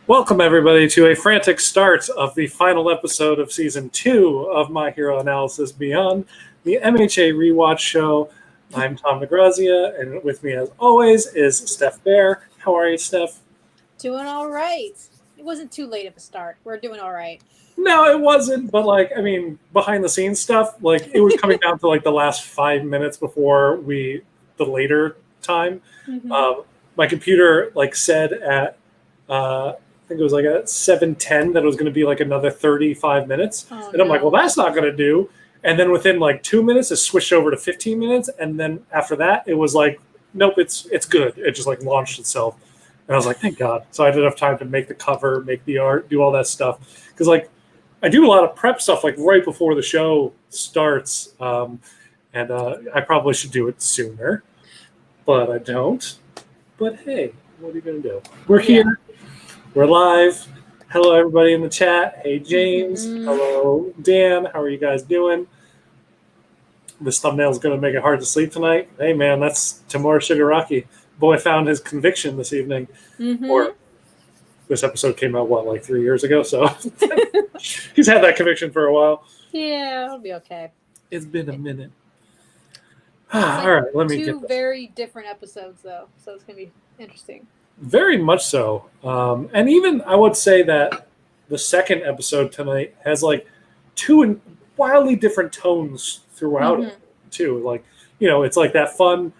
Welcome, everybody, to a frantic start of the final episode of Season 2 of My Hero Analysis Beyond, the MHA Rewatch Show. I'm Tom Negrazia, and with me, as always, is Steph Bear. How are you, Steph? Doing all right. It wasn't too late of a start. We're doing all right. No, it wasn't, but, behind-the-scenes stuff, it was coming down to, the last 5 minutes before the later time. Mm-hmm. My computer, said at... I think it was at 7:10 that it was going to be another 35 minutes. And I'm like, well, that's not going to do. And then within 2 minutes, it switched over to 15 minutes. And then after that, it was nope, it's good. It just launched itself. And I was like, thank God. So I had enough time to make the cover, make the art, do all that stuff. Because I do a lot of prep stuff right before the show starts. And I probably should do it sooner, but I don't. But hey, what are you going to do? We're here. We're live. Hello, everybody in the chat. Hey, James. Mm-hmm. Hello, Dan. How are you guys doing? This thumbnail is going to make it hard to sleep tonight. Hey, man, that's Tamura Shigaraki. Boy found his conviction this evening. Mm-hmm. Or this episode came out, 3 years ago? So he's had that conviction for a while. Yeah, it'll be okay. It's been a minute. All right, let me get two very different episodes, though, so it's going to be interesting. Very much so. And even I would say that the second episode tonight has two wildly different tones throughout it too. It's that fun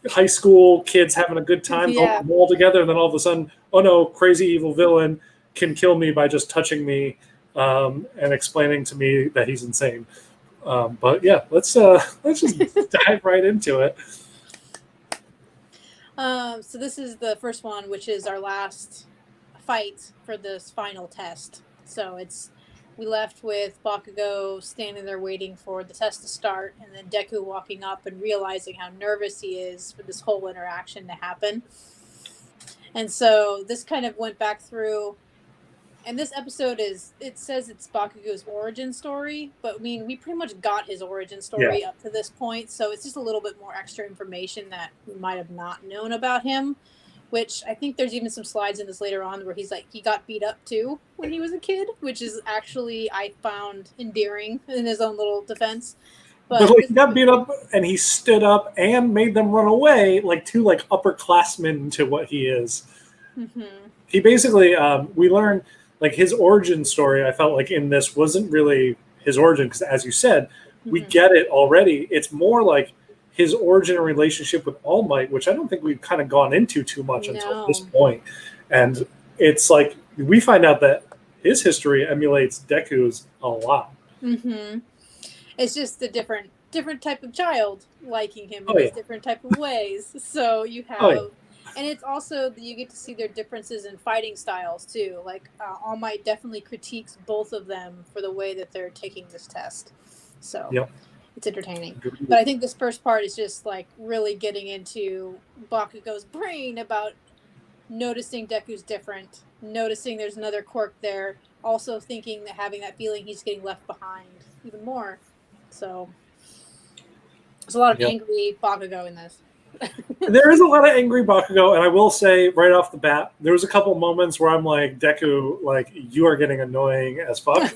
high school kids having a good time going all together, and then all of a sudden, oh no, crazy evil villain can kill me by just touching me and explaining to me that he's insane. But yeah, let's just dive right into it. So this is the first one, which is our last fight for this final test. So we left with Bakugo standing there waiting for the test to start, and then Deku walking up and realizing how nervous he is for this whole interaction to happen. And so this kind of went back through, and this episode it says it's Bakugo's origin story, but we pretty much got his origin story up to this point, so it's just a little bit more extra information that we might have not known about him, which I think there's even some slides in this later on where he's he got beat up too when he was a kid, which is actually, I found endearing in his own little defense. But he got beat up and he stood up and made them run away two upperclassmen to what he is. Mm-hmm. He basically, we learned his origin story, I felt in this wasn't really his origin, because as you said, we get it already. It's more his origin and relationship with All Might, which I don't think we've kind of gone into too much until this point. And it's we find out that his history emulates Deku's a lot. Mm-hmm. It's just a different type of child liking him in different type of ways. So you have... And it's also that you get to see their differences in fighting styles, too. All Might definitely critiques both of them for the way that they're taking this test. So it's entertaining. But I think this first part is just, really getting into Bakugo's brain about noticing Deku's different, noticing there's another quirk there, also thinking that having that feeling he's getting left behind even more. So there's a lot of angry Bakugo in this. There is a lot of angry Bakugo, and I will say right off the bat, there was a couple moments where I'm Deku, you are getting annoying as fuck.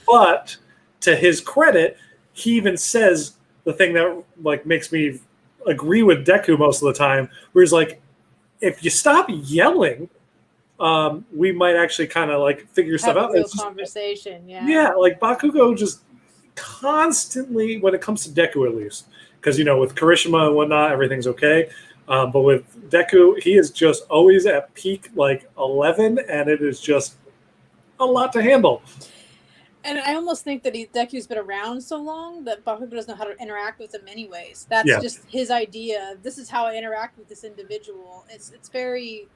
but to his credit, he even says the thing that makes me agree with Deku most of the time, where he's if you stop yelling, we might actually kind of figure stuff out. Real conversation, Yeah, Bakugo just constantly, when it comes to Deku at least, because with Kirishima and whatnot, everything's okay. But with Deku, he is just always at peak 11, and it is just a lot to handle. And I almost think that Deku's been around so long that Bakugo doesn't know how to interact with him anyways. That's just his idea. This is how I interact with this individual. It's very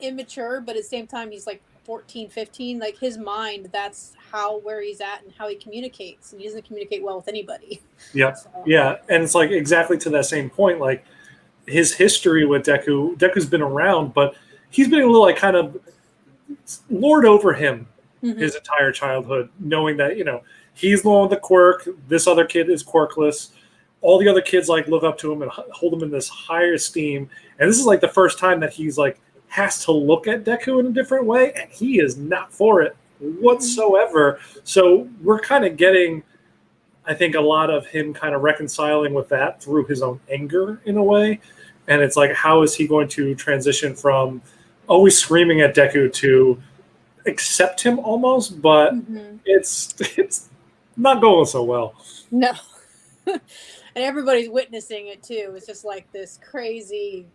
immature, but at the same time, he's 14, 15. His mind, that's where he's at and how he communicates. And he doesn't communicate well with anybody. Yeah. So. Yeah. And it's exactly to that same point, his history with Deku's been around, but he's been able to kind of lord over him his entire childhood, knowing that, he's the one with the quirk. This other kid is quirkless. All the other kids like look up to him and hold him in this higher esteem. And this is like the first time that he's like has to look at Deku in a different way, and he is not for it whatsoever. So we're kind of getting, I think, a lot of him kind of reconciling with that through his own anger in a way. And it's like, how is he going to transition from always screaming at Deku to accept him almost? But it's not going so well. No. And everybody's witnessing it too. It's just like this crazy,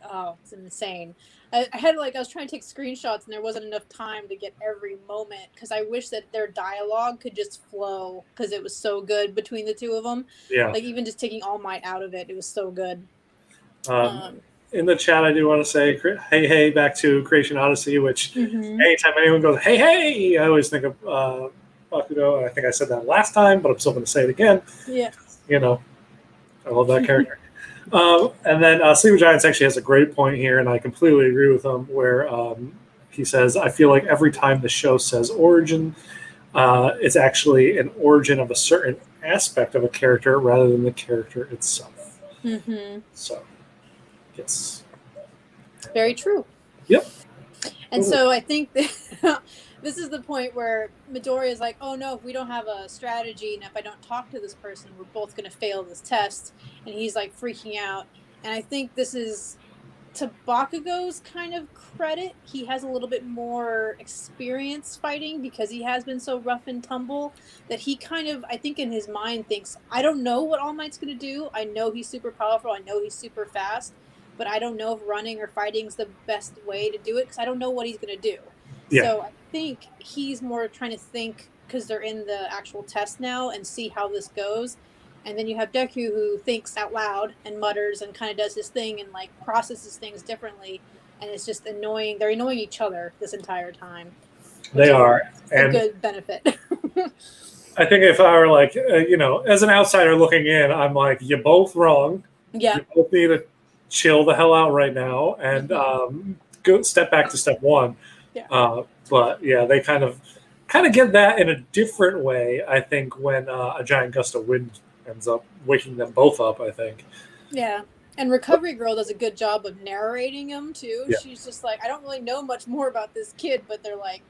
it's insane. I was trying to take screenshots and there wasn't enough time to get every moment because I wish that their dialogue could just flow because it was so good between the two of them. Yeah. Like even just taking All Might out of it was so good. In the chat, I do want to say, hey, back to Creation Odyssey, which anytime anyone goes, hey, I always think of Bakugo. I think I said that last time, but I'm still going to say it again. Yeah. I love that character. And then Sleeper Giants actually has a great point here, and I completely agree with him, where he says, I feel like every time the show says origin, it's actually an origin of a certain aspect of a character rather than the character itself. So, yes. Very true. Yep. And so I think that this is the point where Midoriya is like, oh no, if we don't have a strategy and if I don't talk to this person, we're both going to fail this test. And he's like freaking out. And I think this is, to Bakugo's kind of credit, he has a little bit more experience fighting because he has been so rough and tumble that he kind of, I think in his mind thinks, I don't know what All Might's going to do. I know he's super powerful. I know he's super fast. But I don't know if running or fighting is the best way to do it because I don't know what he's going to do. Yeah. So I think he's more trying to think because they're in the actual test now and see how this goes. And then you have Deku who thinks out loud and mutters and kind of does his thing and like processes things differently. And it's just annoying. They're annoying each other this entire time. They are. A good benefit. I think if I were like, as an outsider looking in, I'm like, you're both wrong. Yeah. You both need to chill the hell out right now and go step back to step one. Yeah. But yeah, they kind of get that in a different way, I think, when a giant gust of wind ends up waking them both up, I think. Yeah. And Recovery Girl does a good job of narrating them too. Yeah. She's just like, I don't really know much more about this kid, but they're like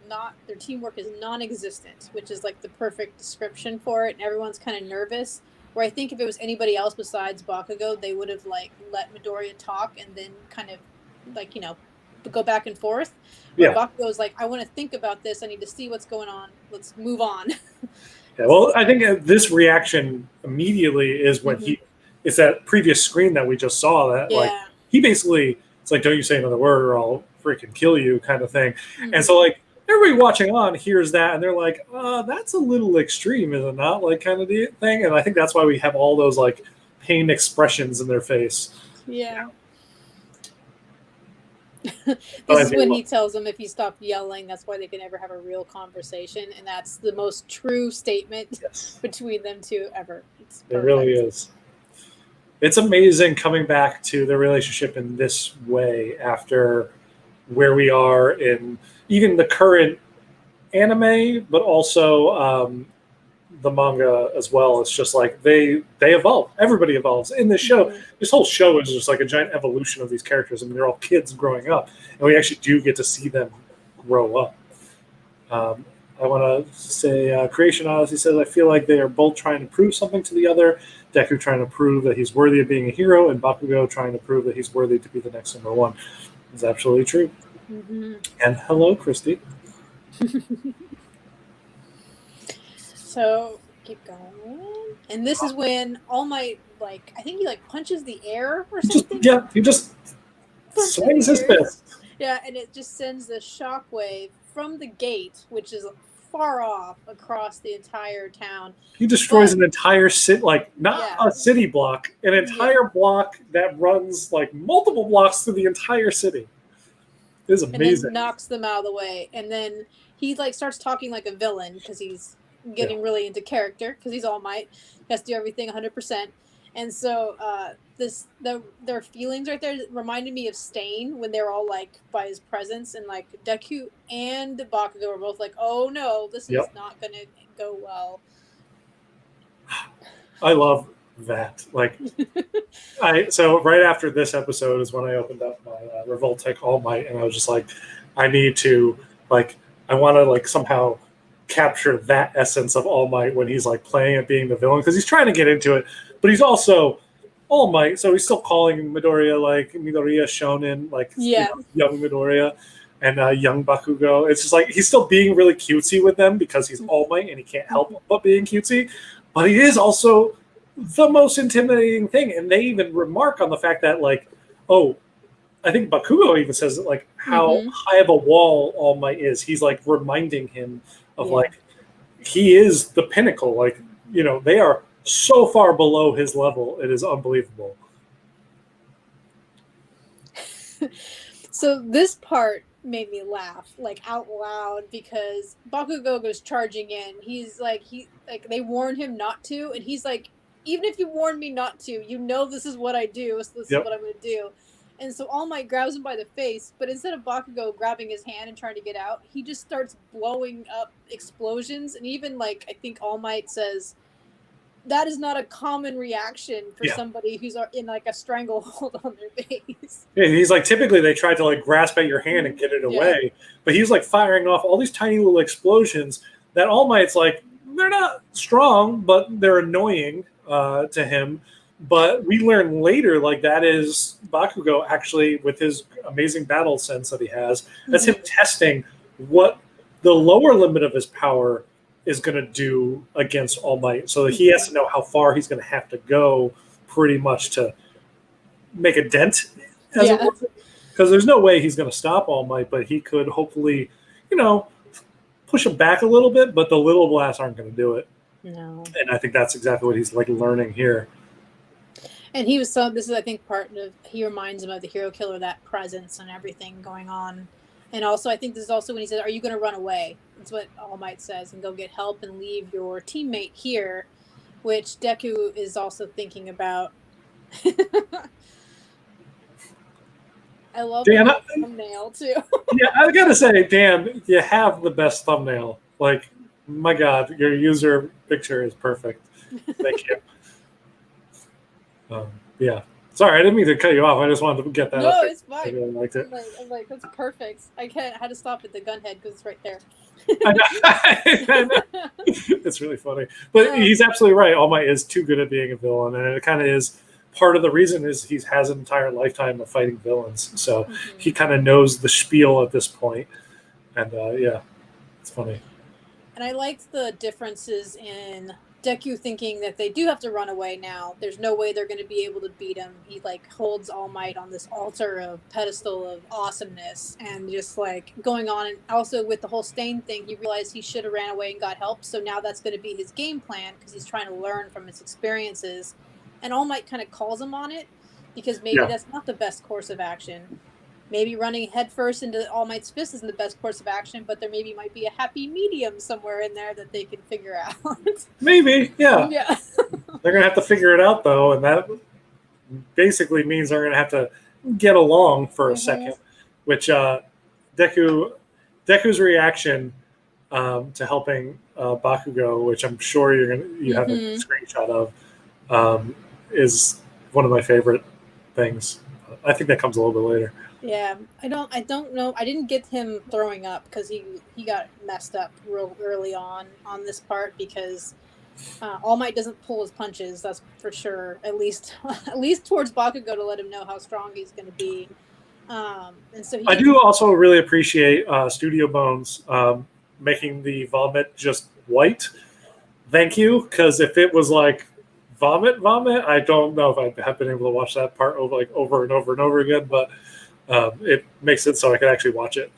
their teamwork is non-existent, which is like the perfect description for it. And everyone's kind of nervous. Where I think if it was anybody else besides Bakugo, they would have like let Midoriya talk and then kind of like, go back and forth. But Bakugo's like, I want to think about this. I need to see what's going on. Let's move on. Yeah, well, I think this reaction immediately is when it's that previous screen that we just saw that like he basically, it's like, don't you say another word or I'll freaking kill you kind of thing. And so like everybody watching on hears that and they're like, that's a little extreme, is it not? Like kind of the thing. And I think that's why we have all those like pained expressions in their face. Yeah. This is when he tells them if you stop yelling, that's why they can never have a real conversation. And that's the most true statement between them two ever. It really is. It's amazing coming back to the relationship in this way after where we are in even the current anime, but also the manga as well. It's just like they evolve. Everybody evolves in this show. This whole show is just like a giant evolution of these characters. I mean, they're all kids growing up, and we actually do get to see them grow up. I want to say Creation Odyssey says, I feel like they are both trying to prove something to the other. Deku trying to prove that he's worthy of being a hero, and Bakugo trying to prove that he's worthy to be the next number one. It's absolutely true. And hello, Christy. So keep going, and this is when All Might, like, I think he like punches the air or something. He just swings his fist. Yeah, and it just sends the shockwave from the gate, which is far off across the entire town. He destroys an entire city, like not a city block, an entire block that runs like multiple blocks through the entire city. It is amazing. And then knocks them out of the way, and then he like starts talking like a villain because he's getting really into character because he's All Might. He has to do everything 100%. And so their feelings right there reminded me of Stain when they're all like by his presence, and like Deku and Bakugo were both like, oh no, this is not going to go well. I love that. Like, so right after this episode is when I opened up my Revoltech All Might, and I was just like, I need to, like, I want to, like, somehow capture that essence of All Might when he's like playing at being the villain, because he's trying to get into it, but he's also All Might, so he's still calling Midoriya like Midoriya Shonen, like young Midoriya and young Bakugo. It's just like he's still being really cutesy with them because he's All Might and he can't help but being cutesy, but he is also the most intimidating thing. And they even remark on the fact that, like, oh, I think Bakugo even says like how high of a wall All Might is. He's like reminding him of like he is the pinnacle. Like, you know, they are so far below his level. It is unbelievable. So this part made me laugh like out loud because Bakugo goes charging in. He's like they warn him not to, and he's like, even if you warn me not to, you know this is what I do, so this is what I'm going to do. And so All Might grabs him by the face, but instead of Bakugo grabbing his hand and trying to get out, he just starts blowing up explosions. And even, like, I think All Might says, that is not a common reaction for somebody who's in, like, a stranglehold on their face. Yeah, he's like, typically they try to, like, grasp at your hand and get it away. But he's, like, firing off all these tiny little explosions that All Might's like, they're not strong, but they're annoying to him. But we learn later, like, that is Bakugo actually, with his amazing battle sense that he has, that's him testing what the lower limit of his power is going to do against All Might. So that he has to know how far he's going to have to go pretty much to make a dent, as it were. Because there's no way he's going to stop All Might, but he could hopefully, you know, push him back a little bit, but the little blasts aren't going to do it. No. And I think that's exactly what he's, like, learning here. And he was this is, I think, part of, he reminds him of the hero killer, that presence and everything going on. And also, I think this is also when he says, are you going to run away? That's what All Might says, and go get help and leave your teammate here, which Deku is also thinking about. I love the thumbnail, too. Yeah, I got to say, Dan, you have the best thumbnail. Like, my God, your user picture is perfect. Thank you. Yeah. Sorry, I didn't mean to cut you off. I just wanted to get that up. No, it's fine. I really liked it. I'm like, that's perfect. I had to stop at the gunhead because it's right there. I know. It's really funny. But he's absolutely right. All Might is too good at being a villain. And it kind of is part of the reason is he has an entire lifetime of fighting villains. So he kind of knows the spiel at this point. And it's funny. And I liked the differences in Deku thinking that they do have to run away now. There's no way they're going to be able to beat him. He, like, holds All Might on this altar of pedestal of awesomeness and just, like, going on. And also with the whole Stain thing, he realized he should have ran away and got help. So now that's going to be his game plan because he's trying to learn from his experiences. And All Might kind of calls him on it because maybe that's not the best course of action. Maybe running headfirst into All Might's fist isn't the best course of action, but there maybe might be a happy medium somewhere in there that they can figure out. Maybe, yeah. They're going to have to figure it out, though, and that basically means they're going to have to get along for a second, which Deku's reaction to helping Bakugo, which I'm sure you have a screenshot of, is one of my favorite things. I think that comes a little bit later. Yeah, I don't know. I didn't get him throwing up because he got messed up real early on this part because All Might doesn't pull his punches. That's for sure. At least towards Bakugo to let him know how strong he's going to be. And so I do also really appreciate Studio Bones making the vomit just white. Thank you, because if it was like vomit, I don't know if I have been able to watch that part over and over and over again, but it makes it so I can actually watch it.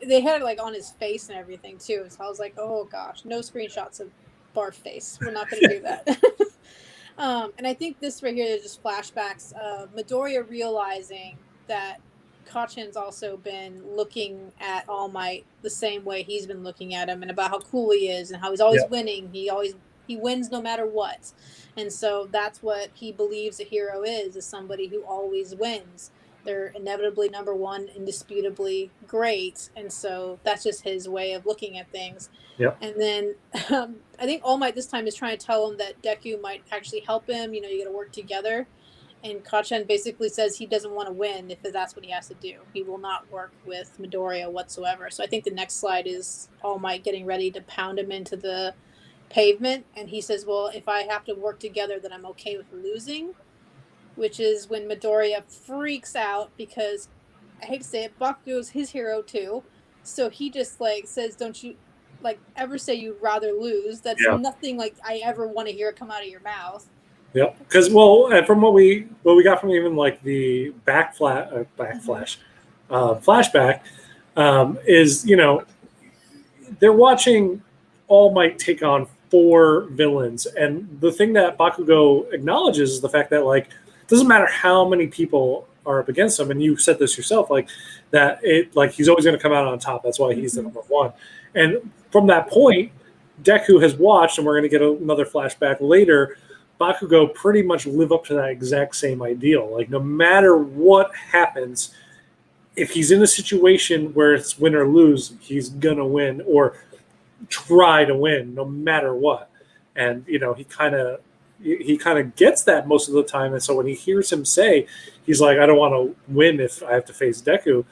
They had it, like, on his face and everything too, so I was like, oh gosh, no screenshots of barf face. We're not going to do that. And I think this right here is just flashbacks of Midoriya realizing that Kachin's also been looking at All Might the same way he's been looking at him, and about how cool he is and how he's always winning. He wins no matter what. And so that's what he believes a hero is somebody who always wins. They're inevitably number one, indisputably great. And so that's just his way of looking at things. Yep. And then I think All Might this time is trying to tell him that Deku might actually help him. You got to work together. And Kacchan basically says he doesn't want to win if that's what he has to do. He will not work with Midoriya whatsoever. So I think the next slide is All Might getting ready to pound him into the pavement. And he says, well, if I have to work together, then I'm okay with losing. Which is when Midoriya freaks out because, I hate to say it, Bakugo's his hero too. So he just says, don't you ever say you'd rather lose. That's nothing I ever want to hear come out of your mouth. Yeah, because from what we got from even the flashback is they're watching All Might take on 4 villains, and the thing that Bakugo acknowledges is the fact that it doesn't matter how many people are up against him, and you said this yourself, that he's always going to come out on top. That's why he's the number one. And from that point, Deku has watched, and we're going to get another flashback later. Bakugo pretty much live up to that exact same ideal. No matter what happens, if he's in a situation where it's win or lose, he's gonna win or try to win, no matter what. And he kind of gets that most of the time. And so when he hears him say, he's like, I don't want to win if I have to face Deku.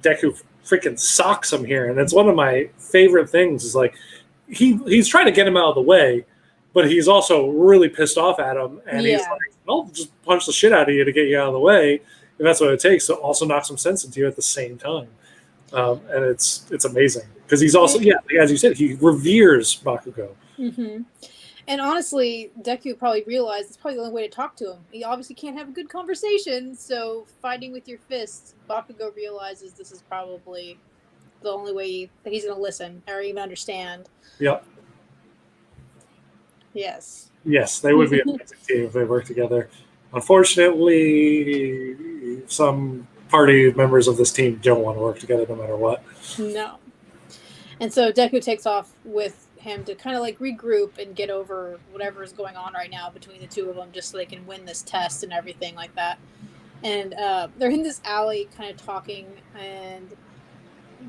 Deku freaking socks him here, and it's one of my favorite things. Is he's trying to get him out of the way. But he's also really pissed off at him, and he's like, I'll just punch the shit out of you to get you out of the way, if that's what it takes. So also knock some sense into you at the same time. And it's amazing. Because he's also, as you said, he reveres Bakugo. Mm-hmm. And honestly, Deku probably realized it's probably the only way to talk to him. He obviously can't have a good conversation, so fighting with your fists, Bakugo realizes this is probably the only way that he's going to listen or even understand. Yep. Yes. Yes, they would be a amazing team if they worked together. Unfortunately, some party members of this team don't want to work together no matter what. No. And so Deku takes off with him to kind of regroup and get over whatever is going on right now between the two of them, just so they can win this test and everything like that. And they're in this alley kind of talking, and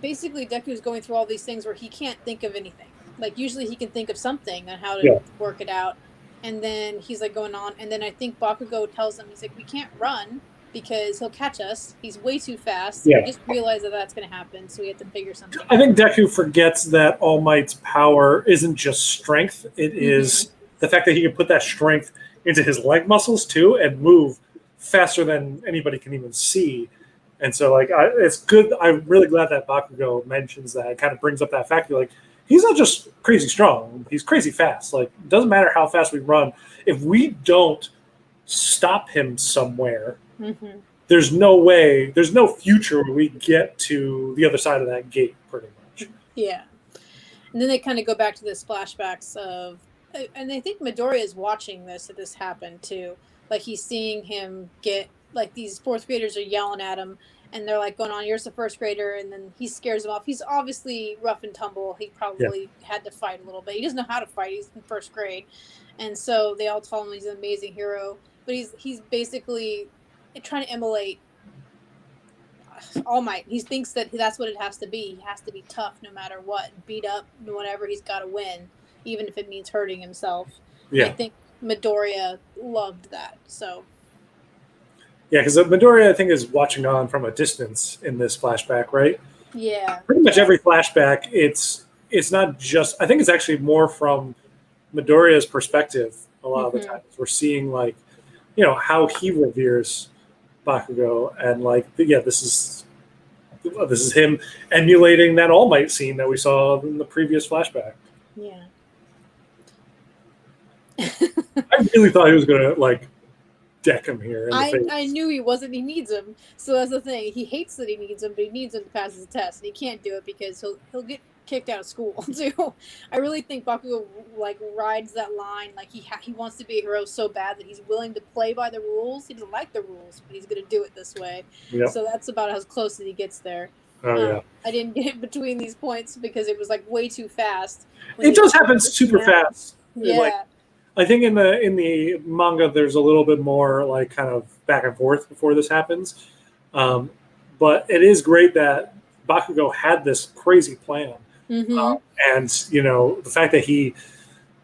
basically Deku's going through all these things where he can't think of anything. Usually he can think of something on how to work it out. And then he's going on. And then I think Bakugo tells him, he's we can't run because he'll catch us. He's way too fast. Yeah. We just realized that that's going to happen. So we have to figure something out. I think Deku forgets that All Might's power isn't just strength. It is the fact that he can put that strength into his leg muscles too and move faster than anybody can even see. And so it's good. I'm really glad that Bakugo mentions that. It kind of brings up that fact. He's not just crazy strong. He's crazy fast. It doesn't matter how fast we run. If we don't stop him somewhere, there's no way, there's no future where we get to the other side of that gate, pretty much. Yeah. And then they kind of go back to this flashbacks of, and I think Midoriya is watching this happen too. He's seeing him get, these 4th graders are yelling at him. And they're going on, you're the 1st grader, and then he scares him off. He's obviously rough and tumble. He probably had to fight a little bit. He doesn't know how to fight. He's in 1st grade. And so they all tell him he's an amazing hero. But he's basically trying to emulate All Might. He thinks that that's what it has to be. He has to be tough no matter what. Beat up, whatever, he's got to win, even if it means hurting himself. Yeah. I think Midoriya loved that, so... Yeah, because Midoriya, I think, is watching on from a distance in this flashback, right? Yeah. Pretty much every flashback, it's not just... I think it's actually more from Midoriya's perspective a lot of the times. We're seeing, how he reveres Bakugo. And, this is him emulating that All Might scene that we saw in the previous flashback. Yeah. I really thought he was going to, deck him here. I knew he wasn't. He needs him. So that's the thing. He hates that he needs him, but he needs him to pass his test. And he can't do it because he'll get kicked out of school too. I really think Bakugo rides that line. He wants to be a hero so bad that he's willing to play by the rules. He doesn't like the rules, but he's going to do it this way. Yep. So that's about as close as he gets there. Oh yeah. I didn't get it between these points because it was way too fast. It does happen super fast. Yeah. I think in the manga, there's a little bit more kind of back and forth before this happens. But it is great that Bakugo had this crazy plan. And, the fact that he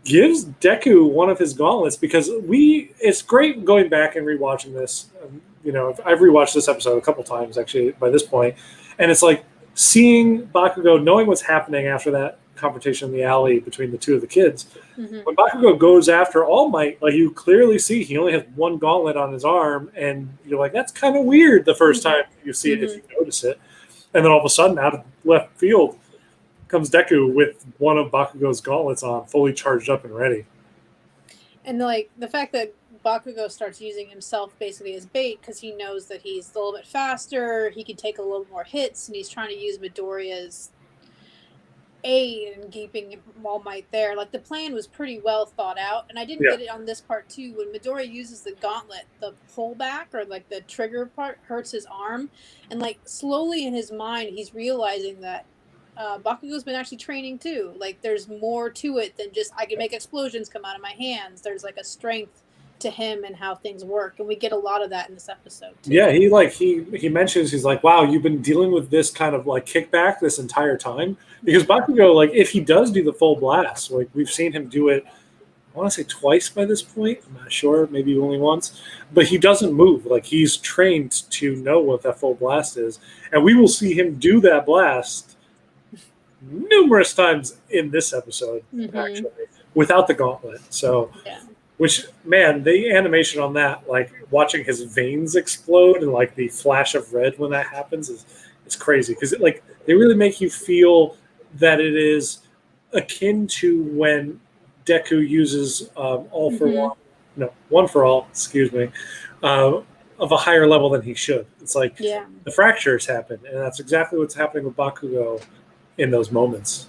gives Deku one of his gauntlets because it's great going back and rewatching this. I've rewatched this episode a couple times actually by this point, and it's like seeing Bakugo, knowing what's happening after that confrontation in the alley between the two of the kids. Mm-hmm. When Bakugo goes after All Might, like you clearly see he only has one gauntlet on his arm, and you're like, that's kind of weird the first time you see it, if you notice it. And then all of a sudden, out of left field, comes Deku with one of Bakugo's gauntlets on, fully charged up and ready. And like the fact that Bakugo starts using himself basically as bait because he knows that he's a little bit faster, he can take a little more hits, and he's trying to use Midoriya's aid and keeping All Might there. Like the plan was pretty well thought out, and I didn't get it on this part too. When Midoriya uses the gauntlet, the pullback or like the trigger part hurts his arm, and like slowly in his mind he's realizing that Bakugo's been actually training too. Like there's more to it than just I can make explosions come out of my hands. There's like a strength to him and how things work, and we get a lot of that in this episode too. Yeah, he mentions, he's like, wow, you've been dealing with this kind of like kickback this entire time, because Bakugo, like if he does do the full blast, like we've seen him do it, I want to say twice by this point, I'm not sure, maybe only once, but he doesn't move. Like he's trained to know what that full blast is, and we will see him do that blast numerous times in this episode, actually, without the gauntlet. So which, man, the animation on that, like watching his veins explode and like the flash of red when that happens is crazy, because they really make you feel that it is akin to when Deku uses one for all, excuse me, of a higher level than he should. It's like the fractures happen, and that's exactly what's happening with Bakugo in those moments.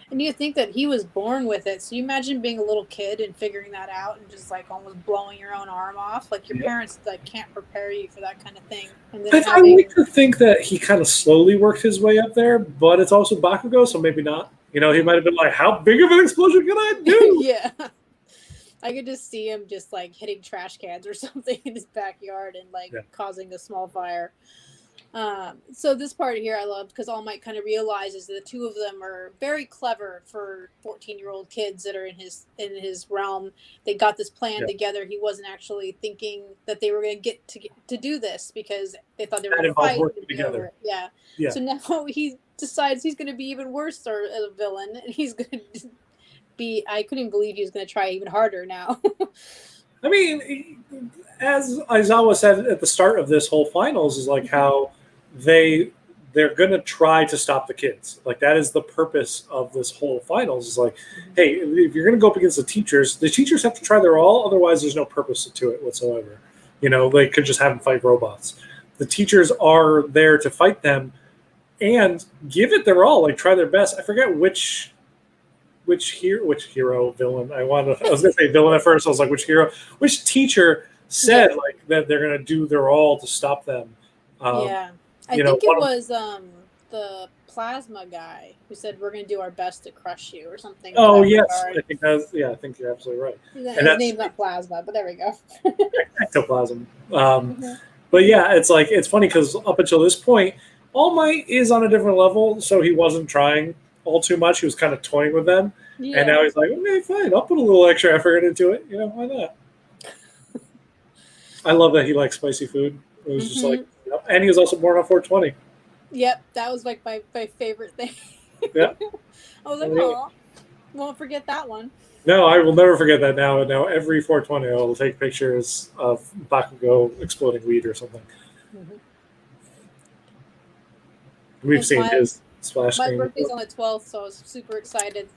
And you think that he was born with it. So you imagine being a little kid and figuring that out and just like almost blowing your own arm off. Like your parents like can't prepare you for that kind of thing. And then I like to think that he kind of slowly worked his way up there, but it's also Bakugo, so maybe not. He might have been like, how big of an explosion can I do? Yeah. I could just see him just like hitting trash cans or something in his backyard and like causing a small fire. So this part here I loved because All Might kind of realizes that the two of them are very clever for 14-year-old kids that are in his realm. They got this plan together. He wasn't actually thinking that they were going to get to do this because they thought they were going to fight together. Yeah. So now he decides he's going to be even worse as a villain, and he's going to be. I couldn't even believe he was going to try even harder now. I mean, as Aizawa said at the start of this whole finals, is like how they're going to try to stop the kids. Like that is the purpose of this whole finals. Is like, hey, if you're going to go up against the teachers have to try their all. Otherwise, there's no purpose to it whatsoever. They could just have them fight robots. The teachers are there to fight them and give it their all. Like try their best. I forget which hero villain I was gonna say villain at first. I was like, which teacher said like that they're gonna do their all to stop them. I think it was the plasma guy who said we're gonna do our best to crush you or something. Oh yes, I think I think you're absolutely right. His name's not Plasma, but there we go. Ectoplasm. But yeah, it's like it's funny because up until this point, All Might is on a different level, so he wasn't trying all too much. He was kind of toying with them, and now he's like, okay, fine, I'll put a little extra effort into it. Why not? I love that he likes spicy food. It was just like, and he was also born on 420. Yep, that was like my favorite thing. Yeah, I was like, oh, won't forget that one. No, I will never forget that. Now every 420, I will take pictures of Bakugo exploding weed or something. We've seen his splash screen. My birthday's on the 12th, so I was super excited.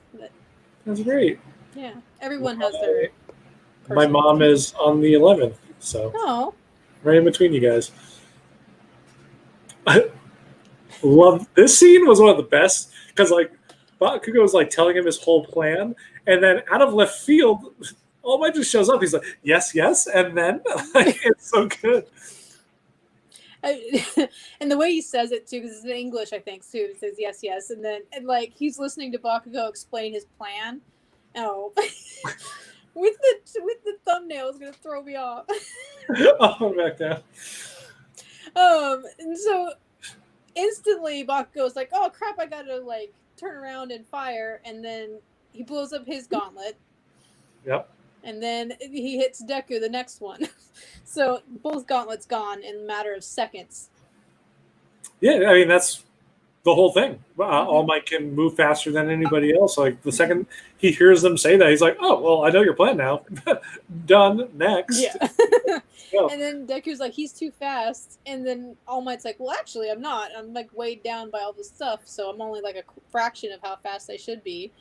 That's great. Yeah, everyone has their. My mom is on the 11th, so right in between you guys. I love this scene. Was one of the best because like Bakugo was like telling him his whole plan, and then out of left field, All Might just shows up. He's like, yes, and then like, it's so good. And the way he says it too, because it's in English, I think too. It says yes, and then like he's listening to Bakugo explain his plan. Oh, with the thumbnail is gonna throw me off. Oh, back down. And so instantly Bakugo's like, oh crap, I gotta like turn around and fire, and then he blows up his gauntlet. Yep. And then he hits Deku the next one. So both gauntlets gone in a matter of seconds. Yeah, I mean, that's the whole thing. All Might can move faster than anybody else. Like, the second he hears them say that, he's like, oh, well, I know your plan now. Done. Next. Yeah. Go. And then Deku's like, he's too fast. And then All Might's like, well, actually, I'm not. I'm like weighed down by all this stuff, so I'm only like a fraction of how fast I should be.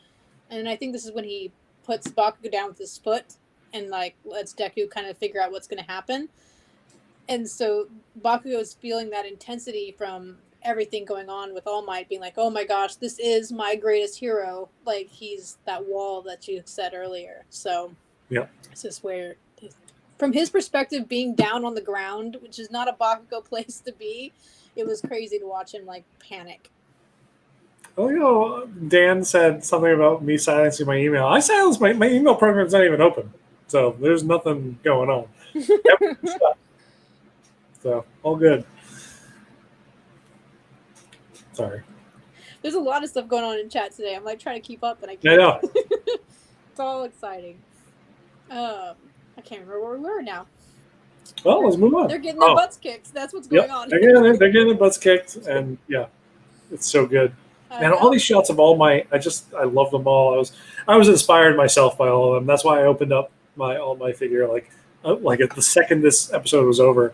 And I think this is when he puts Bakugo down with his foot and like lets Deku kind of figure out what's going to happen. And so Bakugo is feeling that intensity from everything going on with All Might, being like, oh my gosh, this is my greatest hero. Like, he's that wall that you said earlier. So yeah, this is where, from his perspective, being down on the ground, which is not a Bakugo place to be, it was crazy to watch him like panic. Oh, you know, Dan said something about me silencing my email. I silenced my email program's not even open, so there's nothing going on. So all good. Sorry. There's a lot of stuff going on in chat today. I'm like trying to keep up, and I can't. I know. It's all exciting. I can't remember where we were now. Well, let's move on. They're getting their butts kicked. That's what's going on. They're getting their butts kicked, and yeah, it's so good. And all these shots of All Might, I love them all. I was inspired myself by all of them. That's why I opened up my All Might figure like at the second this episode was over.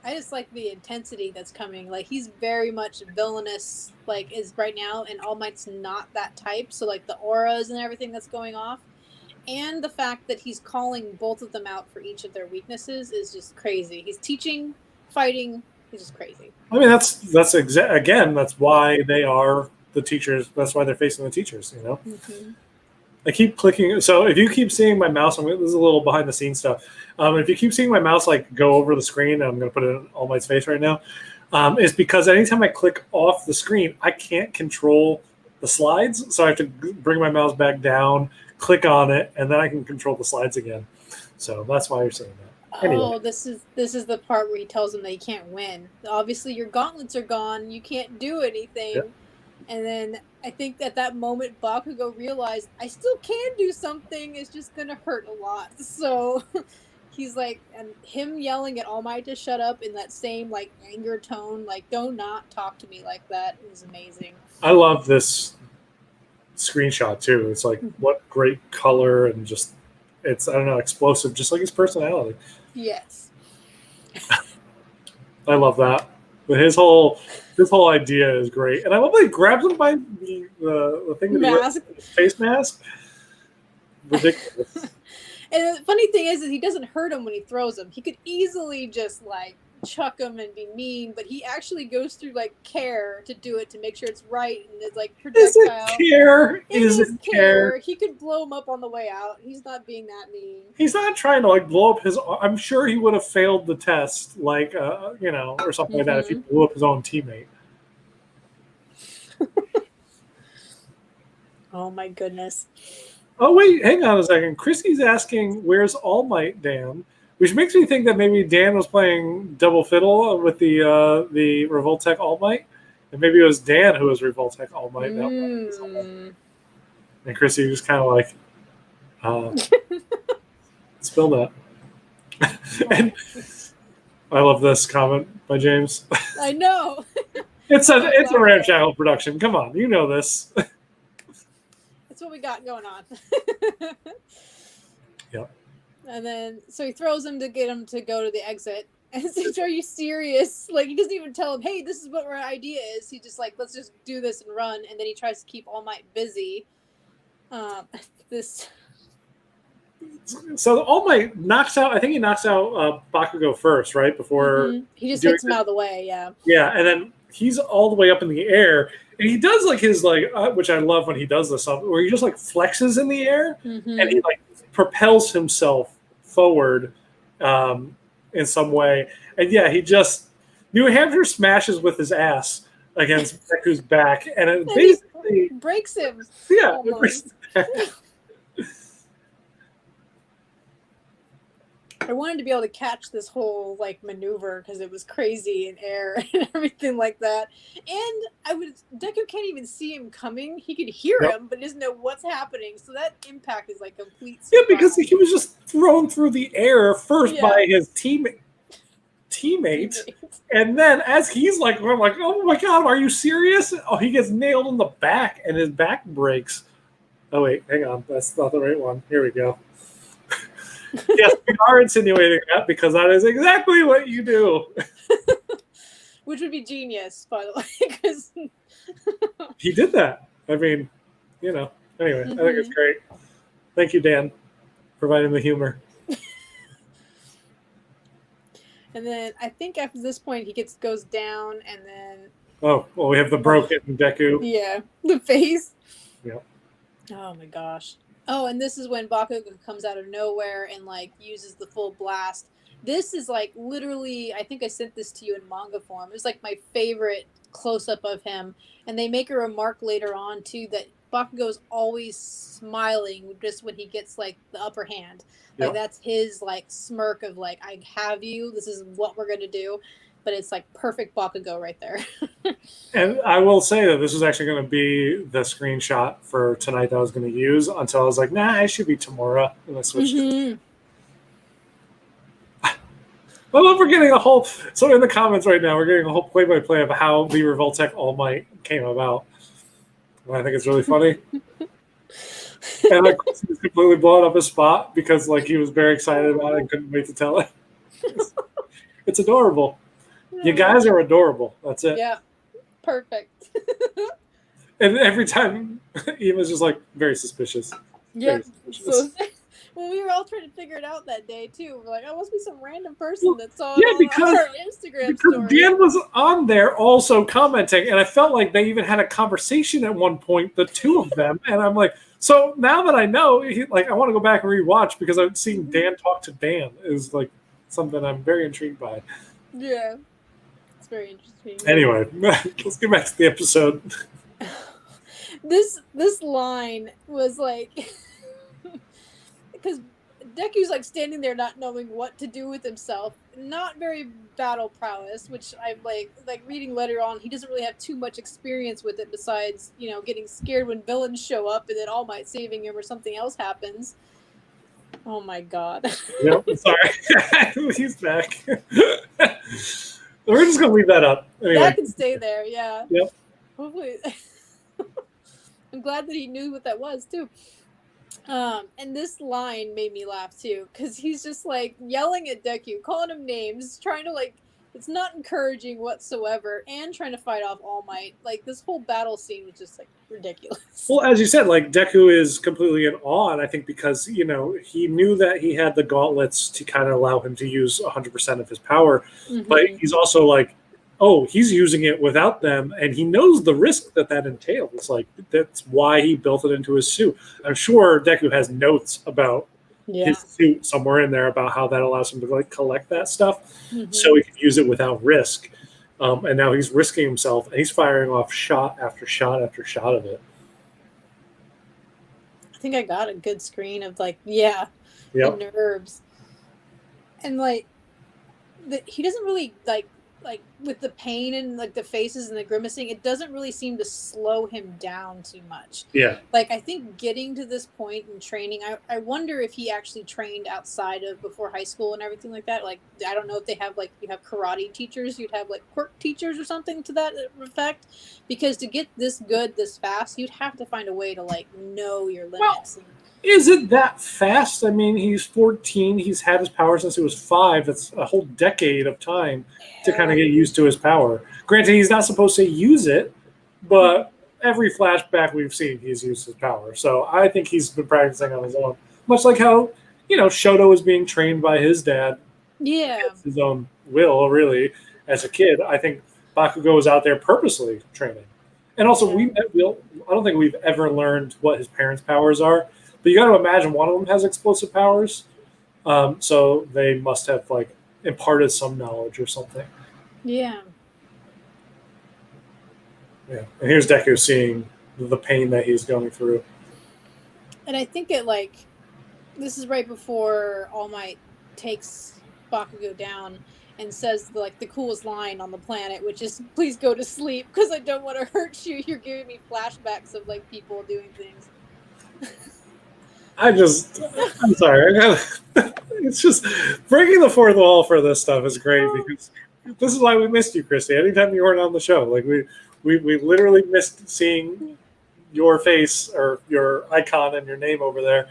I just like the intensity that's coming. Like, he's very much villainous, like, is right now, and All Might's not that type. So, like, the auras and everything that's going off, and the fact that he's calling both of them out for each of their weaknesses is just crazy. He's teaching, fighting. He's just crazy. I mean, that's why they are the teachers. That's why they're facing the teachers, you know? Mm-hmm. I keep clicking. So if you keep seeing my mouse, this is a little behind the scenes stuff. If you keep seeing my mouse like go over the screen, I'm going to put it in All Might's face right now, is because anytime I click off the screen, I can't control the slides. So I have to bring my mouse back down, click on it, and then I can control the slides again. So that's why you're seeing that. Anyway. Oh, this is the part where he tells them that he can't win. Obviously, your gauntlets are gone. You can't do anything. Yep. And then I think at that moment, Bakugo realized, I still can do something. It's just going to hurt a lot. So he's like, and him yelling at All Might to shut up in that same like anger tone, like, do not talk to me like that. It was amazing. I love this screenshot too. It's like, what great color, and just, it's, I don't know, explosive, just like his personality. Yes. I love that. But his whole idea is great. And I love that he grabs him by the thing that mask. He wears, face mask. Ridiculous. And the funny thing is he doesn't hurt him when he throws him. He could easily just like chuck him and be mean, but he actually goes through like care to do it, to make sure it's right, and it's like projectile. Is it care? He could blow him up on the way out. He's not being that mean. He's not trying to like blow up his. I'm sure he would have failed the test, like or something like that, if he blew up his own teammate. Oh my goodness. Oh wait, hang on a second. Chrissy's asking, "Where's All Might, Dan?" Which makes me think that maybe Dan was playing double fiddle with the Revoltech All Might, and maybe it was Dan who was Revoltech All Might. And Chrissy was kind of like, spill that. And I love this comment by James. I know. It's a Ramshackle production. Come on, you know this. That's what we got going on. Yep. And then, so he throws him to get him to go to the exit. And it's like, are you serious? Like, he doesn't even tell him, hey, this is what our idea is. He just like, let's just do this and run. And then he tries to keep All Might busy. So All Might knocks out, I think he knocks out Bakugo first, right? Before he just takes him out of the way, yeah. Yeah, and then he's all the way up in the air. And he does like his which I love when he does this stuff, where he just like flexes in the air and he like propels himself forward in some way. And yeah, he just New Hampshire smashes with his ass against Deku's back, and it basically breaks him. Yeah, it breaks him. I wanted to be able to catch this whole like maneuver because it was crazy in air and everything like that. And Deku can't even see him coming. He could hear him, but doesn't know what's happening. So that impact is like complete surprise. Yeah, because he was just thrown through the air first by his teammates. And then as he's like, I'm like, oh my god, are you serious? Oh, he gets nailed in the back and his back breaks. Oh wait, hang on, that's not the right one. Here we go. Yes, we are insinuating that because that is exactly what you do. Which would be genius, by the way, because he did that. I mean, anyway, I think it's great. Thank you, Dan, providing the humor. And then I think after this point he goes down, and then we have the broken Deku. Yeah, the face. Yep. Oh my gosh. Oh, and this is when Bakugo comes out of nowhere and like uses the full blast. This is like literally, I think I sent this to you in manga form. It's like my favorite close-up of him. And they make a remark later on too that Bakugo's always smiling just when he gets like the upper hand. Like that's his like smirk of like, I have you, this is what we're gonna do. But it's like perfect Bakugo right there. And I will say that this was actually going to be the screenshot for tonight that I was going to use until I was like, nah, it should be Tamura. And I switched it. I love we're getting a whole... So in the comments right now, we're getting a whole play-by-play of how the Revoltech All Might came about. And I think it's really funny. And like, he's completely blowing up his spot because like he was very excited about it and couldn't wait to tell it. It's adorable. You guys are adorable. That's it. Yeah. Perfect. And every time, Eva's just like very suspicious. Yeah. So, well, we were all trying to figure it out that day too. We're like, oh, must be some random person that saw our Instagram story. Dan was on there also commenting, and I felt like they even had a conversation at one point, the two of them. And I'm like, so now that I know, I want to go back and rewatch because I've seen Dan talk to Dan is like something I'm very intrigued by. Yeah. Very interesting. Anyway, let's get back to the episode. This line was like because Deku's like standing there not knowing what to do with himself, not very battle prowess, which I'm like reading later on, he doesn't really have too much experience with it besides, getting scared when villains show up and then All Might saving him or something else happens. Oh my god. Yep, sorry. He's back. We're just going to leave that up. Anyway. That can stay there, yeah. Yep. Hopefully. I'm glad that he knew what that was, too. And this line made me laugh, too, because he's just, like, yelling at Deku, calling him names, trying to, like, it's not encouraging whatsoever, and trying to fight off All Might. Like, this whole battle scene was just, like, ridiculous. Well, as you said, like, Deku is completely in awe, and I think because, he knew that he had the gauntlets to kind of allow him to use 100% of his power, but he's also like, oh, he's using it without them, and he knows the risk that entails. Like, that's why he built it into his suit. I'm sure Deku has notes about his suit somewhere in there about how that allows him to like collect that stuff so he can use it without risk. And now he's risking himself and he's firing off shot after shot after shot of it. I think I got a good screen of like, the nerves. And like, he doesn't really like with the pain and like the faces and the grimacing, it doesn't really seem to slow him down too much. Yeah. Like, I think getting to this point in training, I wonder if he actually trained outside of before high school and everything like that. Like, I don't know if they have like, you have karate teachers, you'd have like quirk teachers or something to that effect. Because to get this good this fast, you'd have to find a way to like know your limits. Well, is it that fast? I mean, he's 14. He's had his power since he was 5. That's a whole decade of time to kind of get used to his power. Granted, he's not supposed to use it, but every flashback we've seen, he's used his power. So I think he's been practicing on his own. Much like how, Shoto was being trained by his dad. Yeah. Against his own will, really, as a kid. I think Bakugo was out there purposely training. And also, I don't think we've ever learned what his parents' powers are. But you got to imagine one of them has explosive powers, so they must have like imparted some knowledge or something. Yeah. Yeah, and here's Deku seeing the pain that he's going through. And I think this is right before All Might takes Bakugo down and says like the coolest line on the planet, which is "Please go to sleep because I don't want to hurt you. You're giving me flashbacks of like people doing things." I'm sorry. It's just breaking the fourth wall for this stuff is great because this is why we missed you, Christy. Anytime you weren't on the show, like we literally missed seeing your face or your icon and your name over there.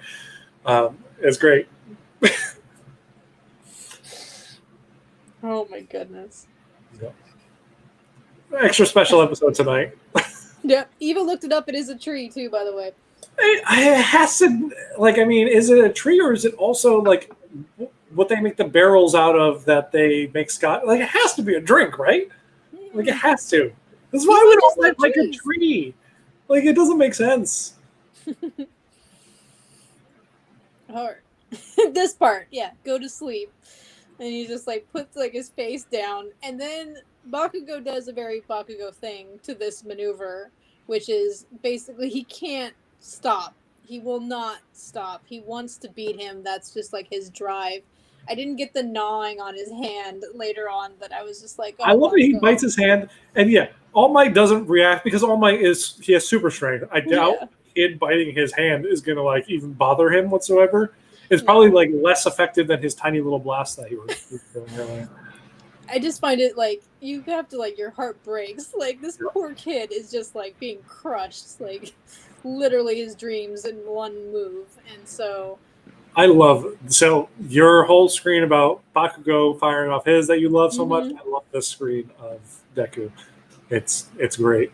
It's great. Oh my goodness. Yeah. Extra special episode tonight. Yep. Eva looked it up. It is a tree too, by the way. It has to, like, I mean, is it a tree or is it also like what they make the barrels out of that they make Scott? Like, it has to be a drink, right? Like, it has to. That's why we don't like a tree. Like, it doesn't make sense. Or this part, yeah, go to sleep. And he just like puts like his face down, and then Bakugo does a very Bakugo thing to this maneuver, which is basically he can't stop. He will not stop. He wants to beat him. That's just like his drive. I didn't get the gnawing on his hand later on, but I was just like, oh, I love that he Bakugo. bites his hand, and yeah, All Might doesn't react because All Might he has super strength. I doubt Kid biting his hand is gonna like even bother him whatsoever. It's probably like less effective than his tiny little blast that he was doing earlier. I just find it like you have to like your heart breaks. Like this poor kid is just like being crushed, like literally his dreams in one move. And so I love your whole screen about Bakugo firing off his that you love so much. I love this screen of Deku. It's great.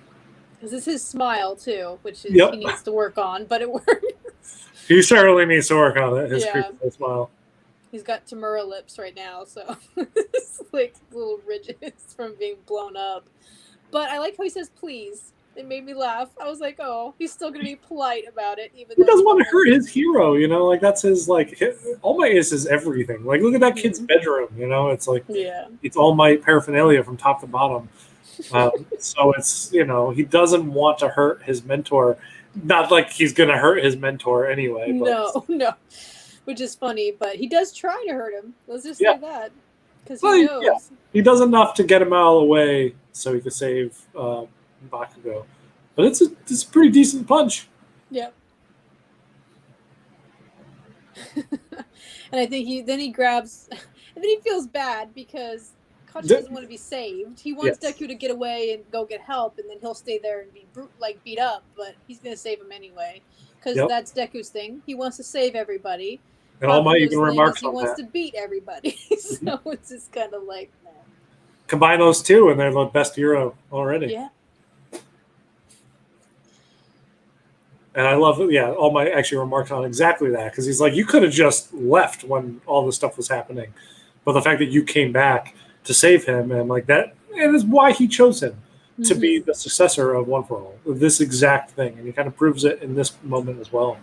Because it's his smile too, which is he needs to work on, but it works. He certainly needs to work on it. His creepy smile. He's got Tamura lips right now, so it's like little ridges from being blown up. But I like how he says please. It made me laugh. I was like, oh, he's still gonna be polite about it, even though he doesn't want to hurt his hero, you know, like that's his All Might is his everything. Like look at that kid's bedroom, you know, it's like it's All Might paraphernalia from top to bottom. So it's, you know, he doesn't want to hurt his mentor. Not like he's gonna hurt his mentor anyway. But. No. Which is funny, but he does try to hurt him. Let's just say that. Because he knows. Yeah. He does enough to get him out of the way so he could save Bakugo. But it's a pretty decent punch. Yep. And I think he grabs... And then he feels bad because Kachi doesn't want to be saved. He wants Deku to get away and go get help, and then he'll stay there and be beat up, but he's going to save him anyway. Because that's Deku's thing. He wants to save everybody. And All Might even remarks on that. He wants to beat everybody. So it's just kind of like... Combine those two, and they're the best hero already. Yeah. And I love All Might actually remarks on exactly that, because he's like, you could have just left when all this stuff was happening. But the fact that you came back to save him, and like that, and is why he chose him to be the successor of One for All. This exact thing. And he kind of proves it in this moment as well.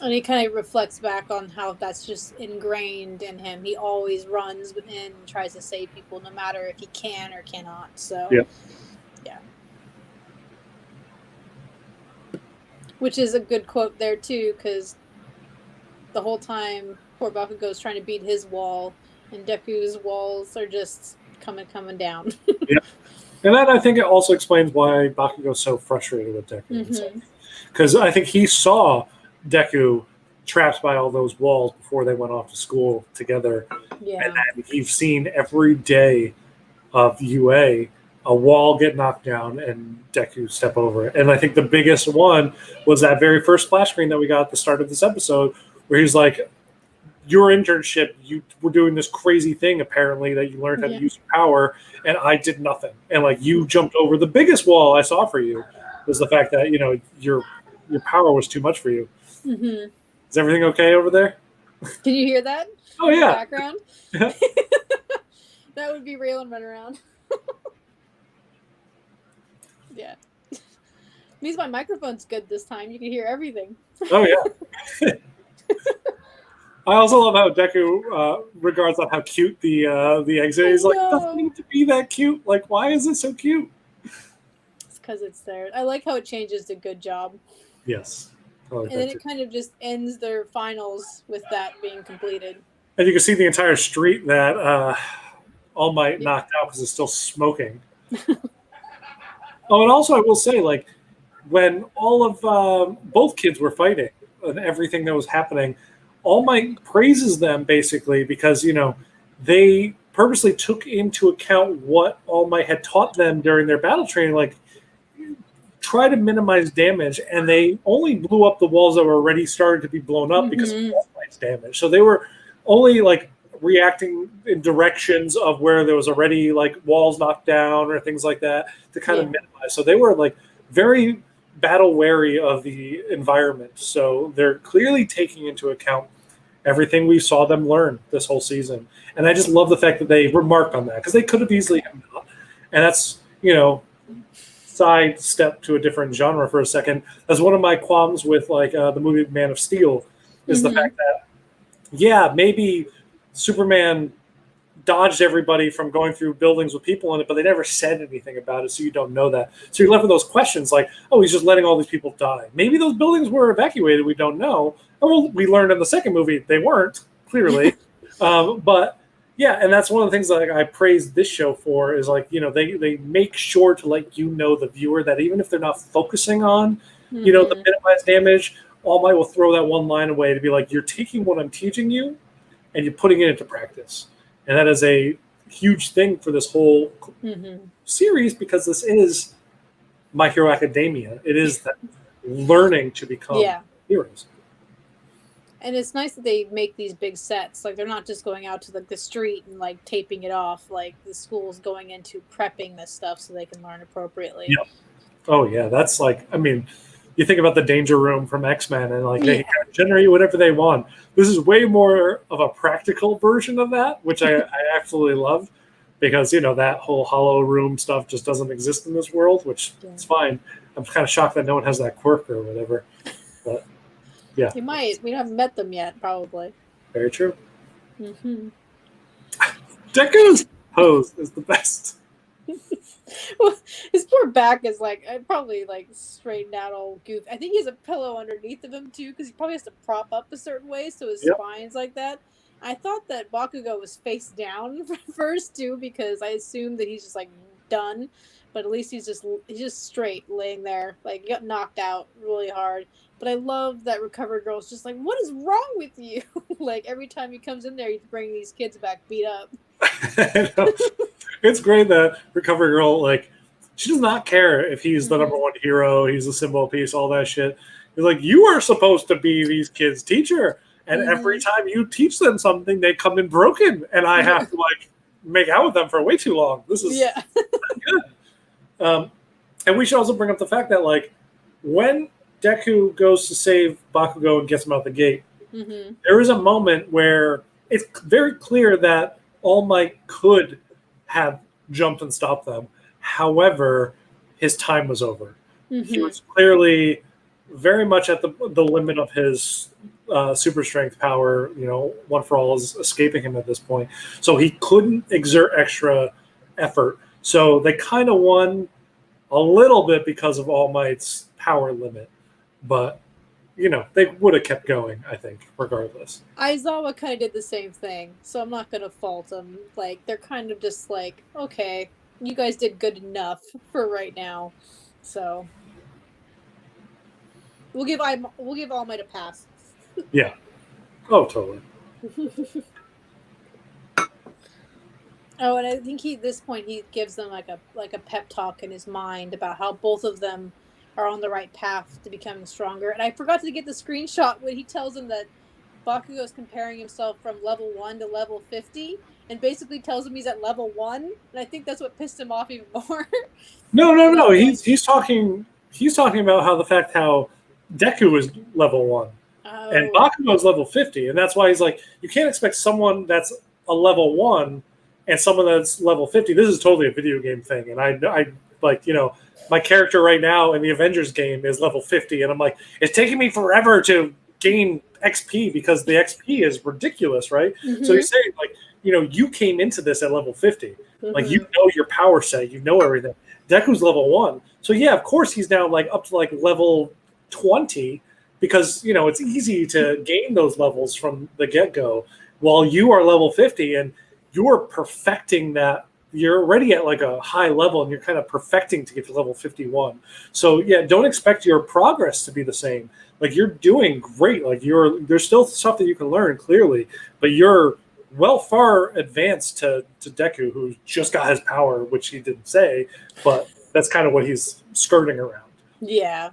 And he kind of reflects back on how that's just ingrained in him. He always runs and tries to save people no matter if he can or cannot. So, yeah. Which is a good quote there, too, because the whole time poor Bakugo's trying to beat his wall, and Deku's walls are just coming down. Yeah. And that, I think, it also explains why Bakugo's so frustrated with Deku. Because I think he saw Deku trapped by all those walls before they went off to school together. Yeah. And then you've seen every day of UA a wall get knocked down and Deku step over it. And I think the biggest one was that very first splash screen that we got at the start of this episode where he's like, your internship, you were doing this crazy thing apparently that you learned how to use your power, and I did nothing. And like you jumped over the biggest wall I saw for you was the fact that, you know, your power was too much for you. Mm-hmm. Is everything okay over there? Can you hear that? Oh, yeah. In the background? Yeah. That would be Raylan running around. Yeah. Means my microphone's good this time. You can hear everything. Oh, yeah. I also love how Deku regards on how cute the exit is. Like, it doesn't need to be that cute. Like, why is it so cute? It's because it's there. I like how it changes to good job. Yes. like And then that too. it kind of just ends their finals with that being completed. And you can see the entire street that All Might Yeah. knocked out because it's still smoking. Oh, and also I will say, like, when all of both kids were fighting and everything that was happening, All Might praises them basically because they purposely took into account what All Might had taught them during their battle training, like try to minimize damage, and they only blew up the walls that were already started to be blown up because of All Might's damage. So they were only like reacting in directions of where there was already like walls knocked down or things like that to kind of minimize. So they were like very battle wary of the environment. So they're clearly taking into account everything we saw them learn this whole season. And I just love the fact that they remarked on that because they could have easily not. And that's, sidestep to a different genre for a second. That's one of my qualms with like the movie Man of Steel is the fact that, maybe Superman dodged everybody from going through buildings with people in it, but they never said anything about it, so you don't know that. So you're left with those questions like, oh, he's just letting all these people die. Maybe those buildings were evacuated, we don't know. Well, we learned in the second movie they weren't, clearly. But yeah, and that's one of the things that I praise this show for is like, they make sure to let the viewer that even if they're not focusing on, the minimized damage, All Might will throw that one line away to be like, you're taking what I'm teaching you and you're putting it into practice. And that is a huge thing for this whole series because this is My Hero Academia. It is that learning to become heroes. And it's nice that they make these big sets. Like, they're not just going out to the street and like taping it off. Like, the school's going into prepping this stuff so they can learn appropriately. Yep. Oh yeah, that's like, I mean, you think about the Danger Room from X-Men and like they can generate whatever they want. This is way more of a practical version of that, which I absolutely love because, that whole hollow room stuff just doesn't exist in this world, which is fine. I'm kind of shocked that no one has that quirk or whatever. But yeah. You might. We haven't met them yet, probably. Very true. Deku's pose is the best. Well, his poor back is like probably like straightened out all goofy. I think he has a pillow underneath of him too because he probably has to prop up a certain way so his spine's like that. I thought that Bakugo was face down first too because I assumed that he's just like done, but at least he's just straight laying there, like he got knocked out really hard. But I love that Recovery Girl's just like, what is wrong with you? Like every time he comes in there, he's bringing these kids back beat up. It's great that Recovery Girl, like, she does not care if he's the number one hero, he's the symbol of peace, all that shit. He's like, you are supposed to be these kids' teacher, and every time you teach them something, they come in broken, and I have to like make out with them for way too long. This is good. And we should also bring up the fact that like when Deku goes to save Bakugo and gets him out the gate, there is a moment where it's very clear that All Might could have jumped and stopped them. However, his time was over. He was clearly very much at the limit of his super strength power. One for All is escaping him at this point. So he couldn't exert extra effort. So they kind of won a little bit because of All Might's power limit. But they would have kept going, I think, regardless. Aizawa kind of did the same thing, so I'm not going to fault them. Like, they're kind of just like, okay, you guys did good enough for right now. So, we'll give All Might a pass. Yeah. Oh, totally. Oh, and I think at this point he gives them like a pep talk in his mind about how both of them are on the right path to becoming stronger. And I forgot to get the screenshot when he tells him that Bakugo is comparing himself from level 1 to level 50 and basically tells him he's at level 1. And I think that's what pissed him off even more. No. He's talking about how Deku is level 1 and Bakugo is level 50. And that's why he's like, you can't expect someone that's a level 1 and someone that's level 50. This is totally a video game thing. And I like, my character right now in the Avengers game is level 50, and I'm like, it's taking me forever to gain XP because the XP is ridiculous, right? So you're saying, like, you came into this at level 50. Like, your power set, everything. Deku's level 1. So, yeah, of course he's now, like, up to, like, level 20, because it's easy to gain those levels from the get-go while you are level 50 and you're perfecting that. You're already at like a high level and you're kind of perfecting to get to level 51. So yeah, don't expect your progress to be the same. Like you're doing great. Like there's still stuff that you can learn clearly, but you're far advanced to Deku, who just got his power, which he didn't say, but that's kind of what he's skirting around. Yeah.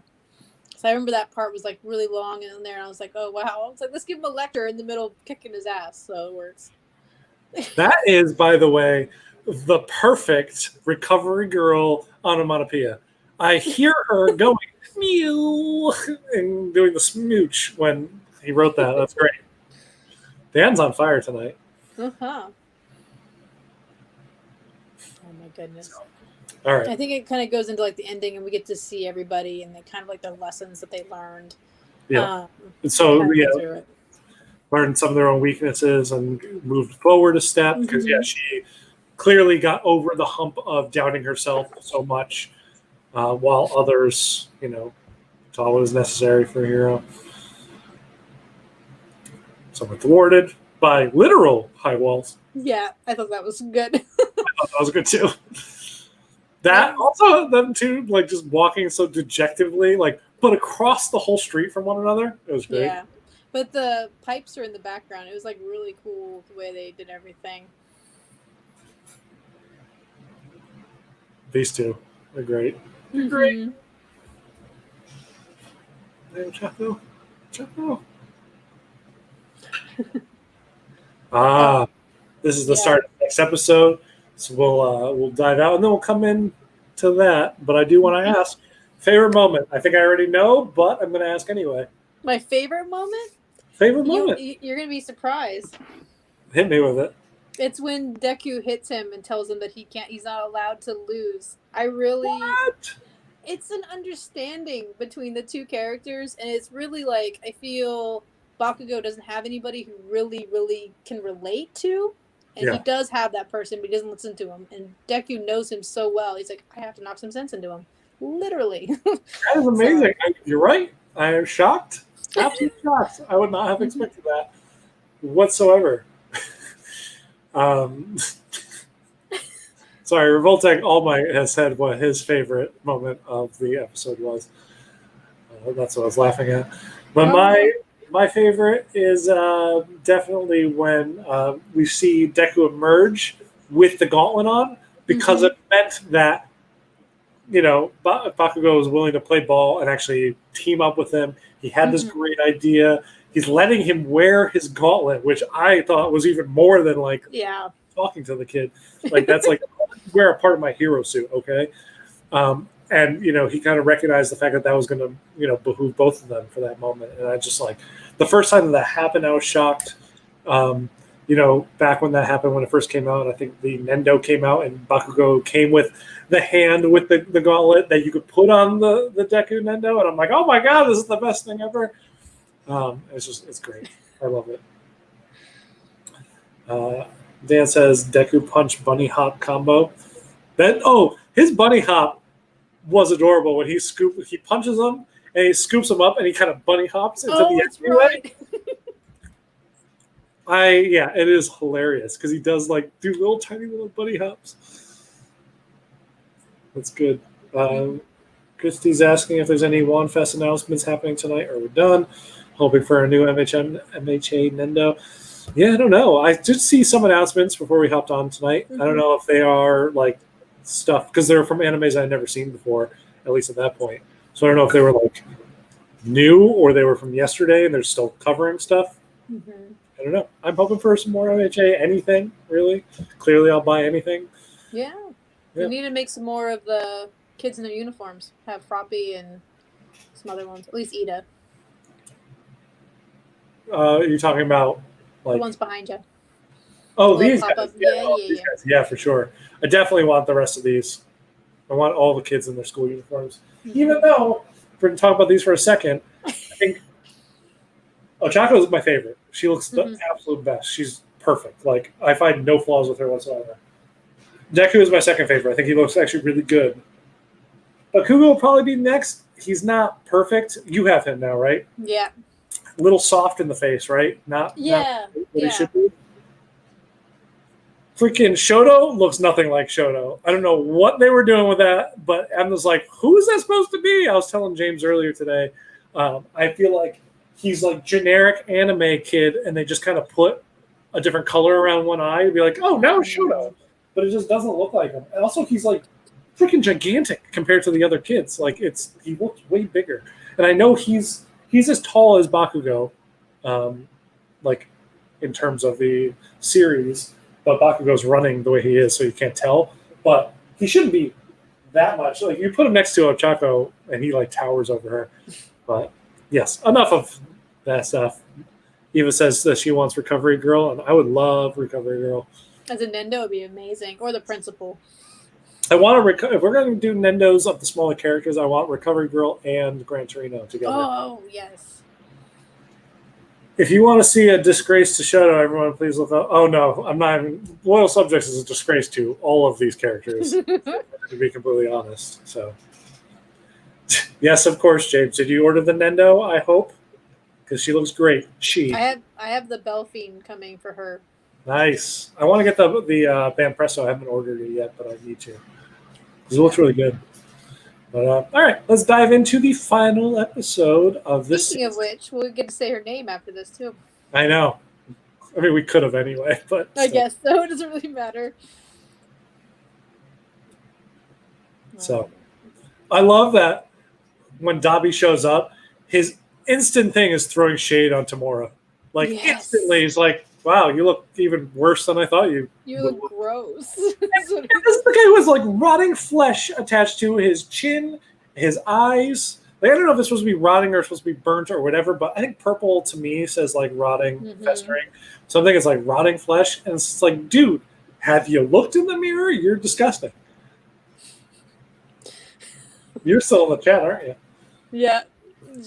So I remember that part was like really long in there, and I was like, oh wow. I was like, let's give him a lecture in the middle, kicking his ass, so it works. That is, by the way, the perfect recovery girl onomatopoeia. I hear her going mew and doing the smooch when he wrote that. That's great. Dan's on fire tonight. Uh-huh. Oh my goodness. All right. I think it kind of goes into like the ending, and we get to see everybody and kind of like the lessons that they learned. Yeah. So learned some of their own weaknesses and moved forward a step because she clearly got over the hump of doubting herself so much, while others, it's always necessary for a hero. Some were thwarted by literal high walls. Yeah, I thought that was good. I thought that was good too. That also them two, like just walking so dejectedly, but across the whole street from one another. It was great. Yeah, but the pipes are in the background. It was like really cool the way they did everything. These two are great. They're great. Chapo. This is the start of the next episode, so we'll dive out and then we'll come in to that. But I do want to ask favorite moment. I think I already know, but I'm going to ask anyway. My favorite moment? Favorite moment? You're going to be surprised. Hit me with it. It's when Deku hits him and tells him that he's not allowed to lose. What? It's an understanding between the two characters, and it's really like, I feel Bakugo doesn't have anybody who really, really can relate to, and he does have that person, but he doesn't listen to him, and Deku knows him so well, he's like, I have to knock some sense into him. Literally. That is amazing. You're right. I am shocked. Absolutely shocked. I would not have expected that whatsoever. Sorry, Revoltech All Might has said what his favorite moment of the episode was. That's what I was laughing at. But my favorite is definitely when we see Deku emerge with the gauntlet on, because it meant that Bakugo was willing to play ball and actually team up with him. He had this great idea. He's letting him wear his gauntlet, which I thought was even more than talking to the kid. That's like wear a part of my hero suit, okay? And he kind of recognized the fact that was going to behoove both of them for that moment. And I just the first time that happened, I was shocked. Back when that happened, when it first came out, I think the Nendo came out and Bakugo came with the hand with the gauntlet that you could put on the Deku Nendo, and I'm like, oh my god, this is the best thing ever. It's great. I love it. Dan says Deku punch bunny hop combo. His bunny hop was adorable when he punches him and he scoops him up and he kind of bunny hops into the right. It is hilarious because he does do little tiny little bunny hops. That's good. Christy's asking if there's any WanFest announcements happening tonight, or we're done. Hoping for a new MHA Nendo. Yeah, I don't know. I did see some announcements before we hopped on tonight. I don't know if they are stuff, because they're from animes I've never seen before, at least at that point. So I don't know if they were new or they were from yesterday and they're still covering stuff. I don't know. I'm hoping for some more MHA, anything, really. Clearly, I'll buy anything. Yeah. We need to make some more of the kids in their uniforms. Have Froppy and some other ones. At least Ida. You're talking about the ones behind you. Oh, these guys. Yeah, for sure. I definitely want the rest of these. I want all the kids in their school uniforms. Even though, if we're going to talk about these for a second, I think Ochako is my favorite. She looks the absolute best. She's perfect. I find no flaws with her whatsoever. Deku is my second favorite. I think he looks actually really good. Bakugo will probably be next. he's not perfect. You have him now, right? Yeah. A little soft in the face, right? Not Yeah. what Yeah. he should be. Freaking Shoto looks nothing like Shoto. I don't know what they were doing with that, but I was like, who is that supposed to be? I was telling James earlier today. I feel like he's like generic anime kid, and they just kind of put a different color around one eye and be like, oh, now it's Shoto. But it just doesn't look like him. And also, he's like freaking gigantic compared to the other kids. Like he looks way bigger. And I know he's as tall as Bakugo, like in terms of the series. But Bakugo's running the way he is, so you can't tell. But he shouldn't be that much. Like you put him next to Ochako, and he like towers over her. But yes, enough of that stuff. Eva says that she wants Recovery Girl, and I would love Recovery Girl. As a Nendo, would be amazing, or the principal. I want to if we're going to do Nendos of the smaller characters, I want Recovery Girl and Gran Torino together. Oh yes. If you want to see a disgrace to Shoto, everyone please look up. Oh no, I'm not even. Loyal Subjects is a disgrace to all of these characters, to be completely honest. So, yes, of course, James. Did you order the Nendo? I hope, because she looks great. I have the Belfiend coming for her. Nice. I want to get the Banpresso. I haven't ordered it yet, but I need to. Because it looks really good. But all right, let's dive into the final episode of this. Speaking of which, we'll get to say her name after this too. I know. I mean, we could have anyway, but I guess so. It doesn't really matter. So, I love that when Dabi shows up, his instant thing is throwing shade on Tamura. Like instantly, he's like, "Wow, you look even worse than I thought you." You look gross. This is the guy who has like rotting flesh attached to his chin, his eyes. Like I don't know if it's supposed to be rotting or supposed to be burnt or whatever, but I think purple to me says like rotting, festering. So I think it's like rotting flesh, and it's like, dude, have you looked in the mirror? You're disgusting. You're still in the chat, aren't you? Yeah,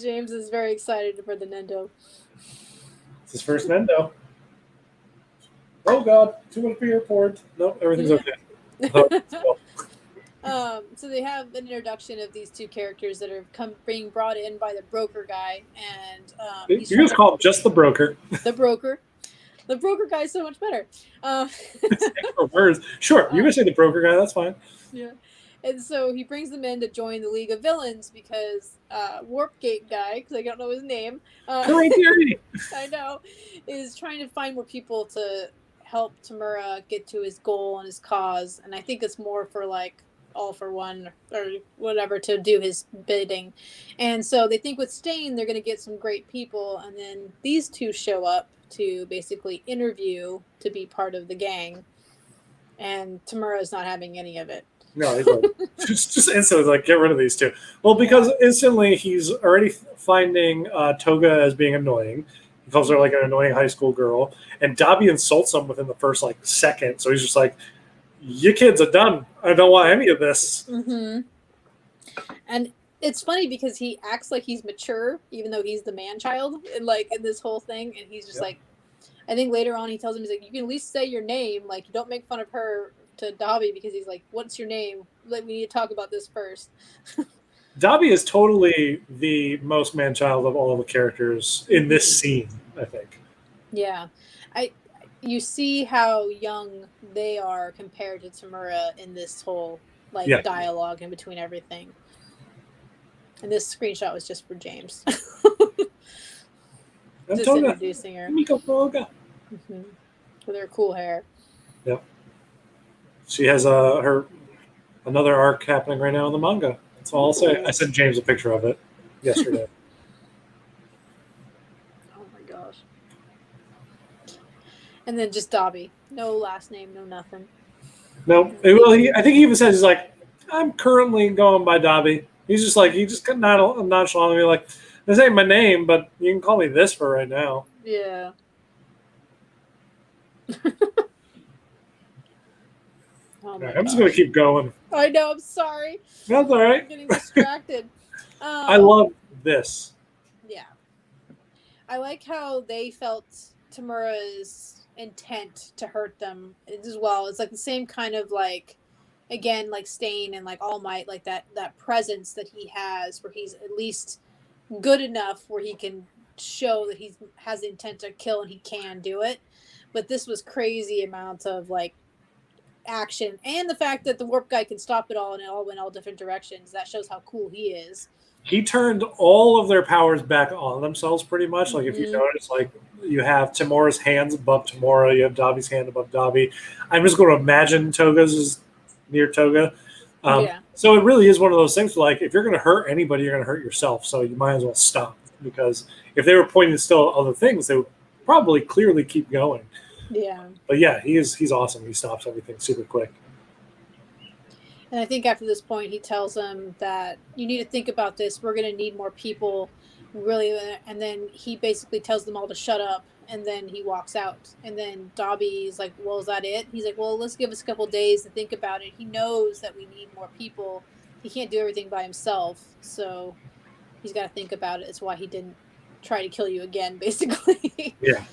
James is very excited for the Nendo. It's his first Nendo. Oh God, too much beer poured. Nope, everything's okay. So they have an introduction of these two characters that are being brought in by the broker guy, and you just call him just the broker. The broker. The broker guy is so much better. Words. Sure, you can say the broker guy. That's fine. Yeah. And so he brings them in to join the League of Villains because Warpgate guy, because I don't know his name, I know, is trying to find more people to help Tamura get to his goal and his cause. And I think it's more for like all for one or whatever to do his bidding. And so they think with Stain, they're going to get some great people. And then these two show up to basically interview to be part of the gang. And Tamura is not having any of it. No, he's like, just instantly like, get rid of these two. Well, because instantly he's already finding Toga as being annoying. He calls her like an annoying high school girl. And Dabi insults him within the first like second. So he's just like, you kids are done. I don't want any of this. Mm-hmm. And it's funny because he acts like he's mature, even though he's the man-child in this whole thing. And he's just like, I think later on he tells him, he's like, you can at least say your name. Like, you don't make fun of her to Dabi because he's like, what's your name? Like, we need to talk about this first. Dabi is totally the most man-child of all the characters in this scene, I think. Yeah. You see how young they are compared to Tamura in this whole dialogue in between everything. And this screenshot was just for James. Just introducing her. Mm-hmm. With her cool hair. Yep. She has her another arc happening right now in the manga. That's all I'll say. I sent James a picture of it yesterday. Oh my gosh. And then just Dabi. No last name, no nothing. No. Well, I think he even says he's like, I'm currently going by Dabi. He's just like, he just nonchalantly like, this ain't my name, but you can call me this for right now. Yeah. Right, I'm just going to keep going. I know, I'm sorry. That's all right. I'm getting distracted. I love this. Yeah. I like how they felt Tamura's intent to hurt them as well. It's like the same kind of like again, like Stain and like All Might, like that presence that he has, where he's at least good enough where he can show that he has the intent to kill and he can do it. But this was crazy amounts of like action, and the fact that the warp guy can stop it all and it all went all different directions. That shows how cool he is. He turned all of their powers back on themselves pretty much. Like if you notice, like you have Tamora's hands above Tamora, you have Dobby's hand above Dobby. I'm just going to imagine Toga's is near Toga. So it really is one of those things like if you're going to hurt anybody, you're going to hurt yourself. So you might as well stop, because if they were pointing still at other things, they would probably clearly keep going. Yeah. But yeah, he's awesome. He stops everything super quick. And I think after this point, he tells them that you need to think about this. We're going to need more people, really. And then he basically tells them all to shut up. And then he walks out. And then Dobby's like, well, is that it? He's like, well, let's give us a couple days to think about it. He knows that we need more people. He can't do everything by himself. So he's got to think about it. That's why he didn't try to kill you again, basically. Yeah.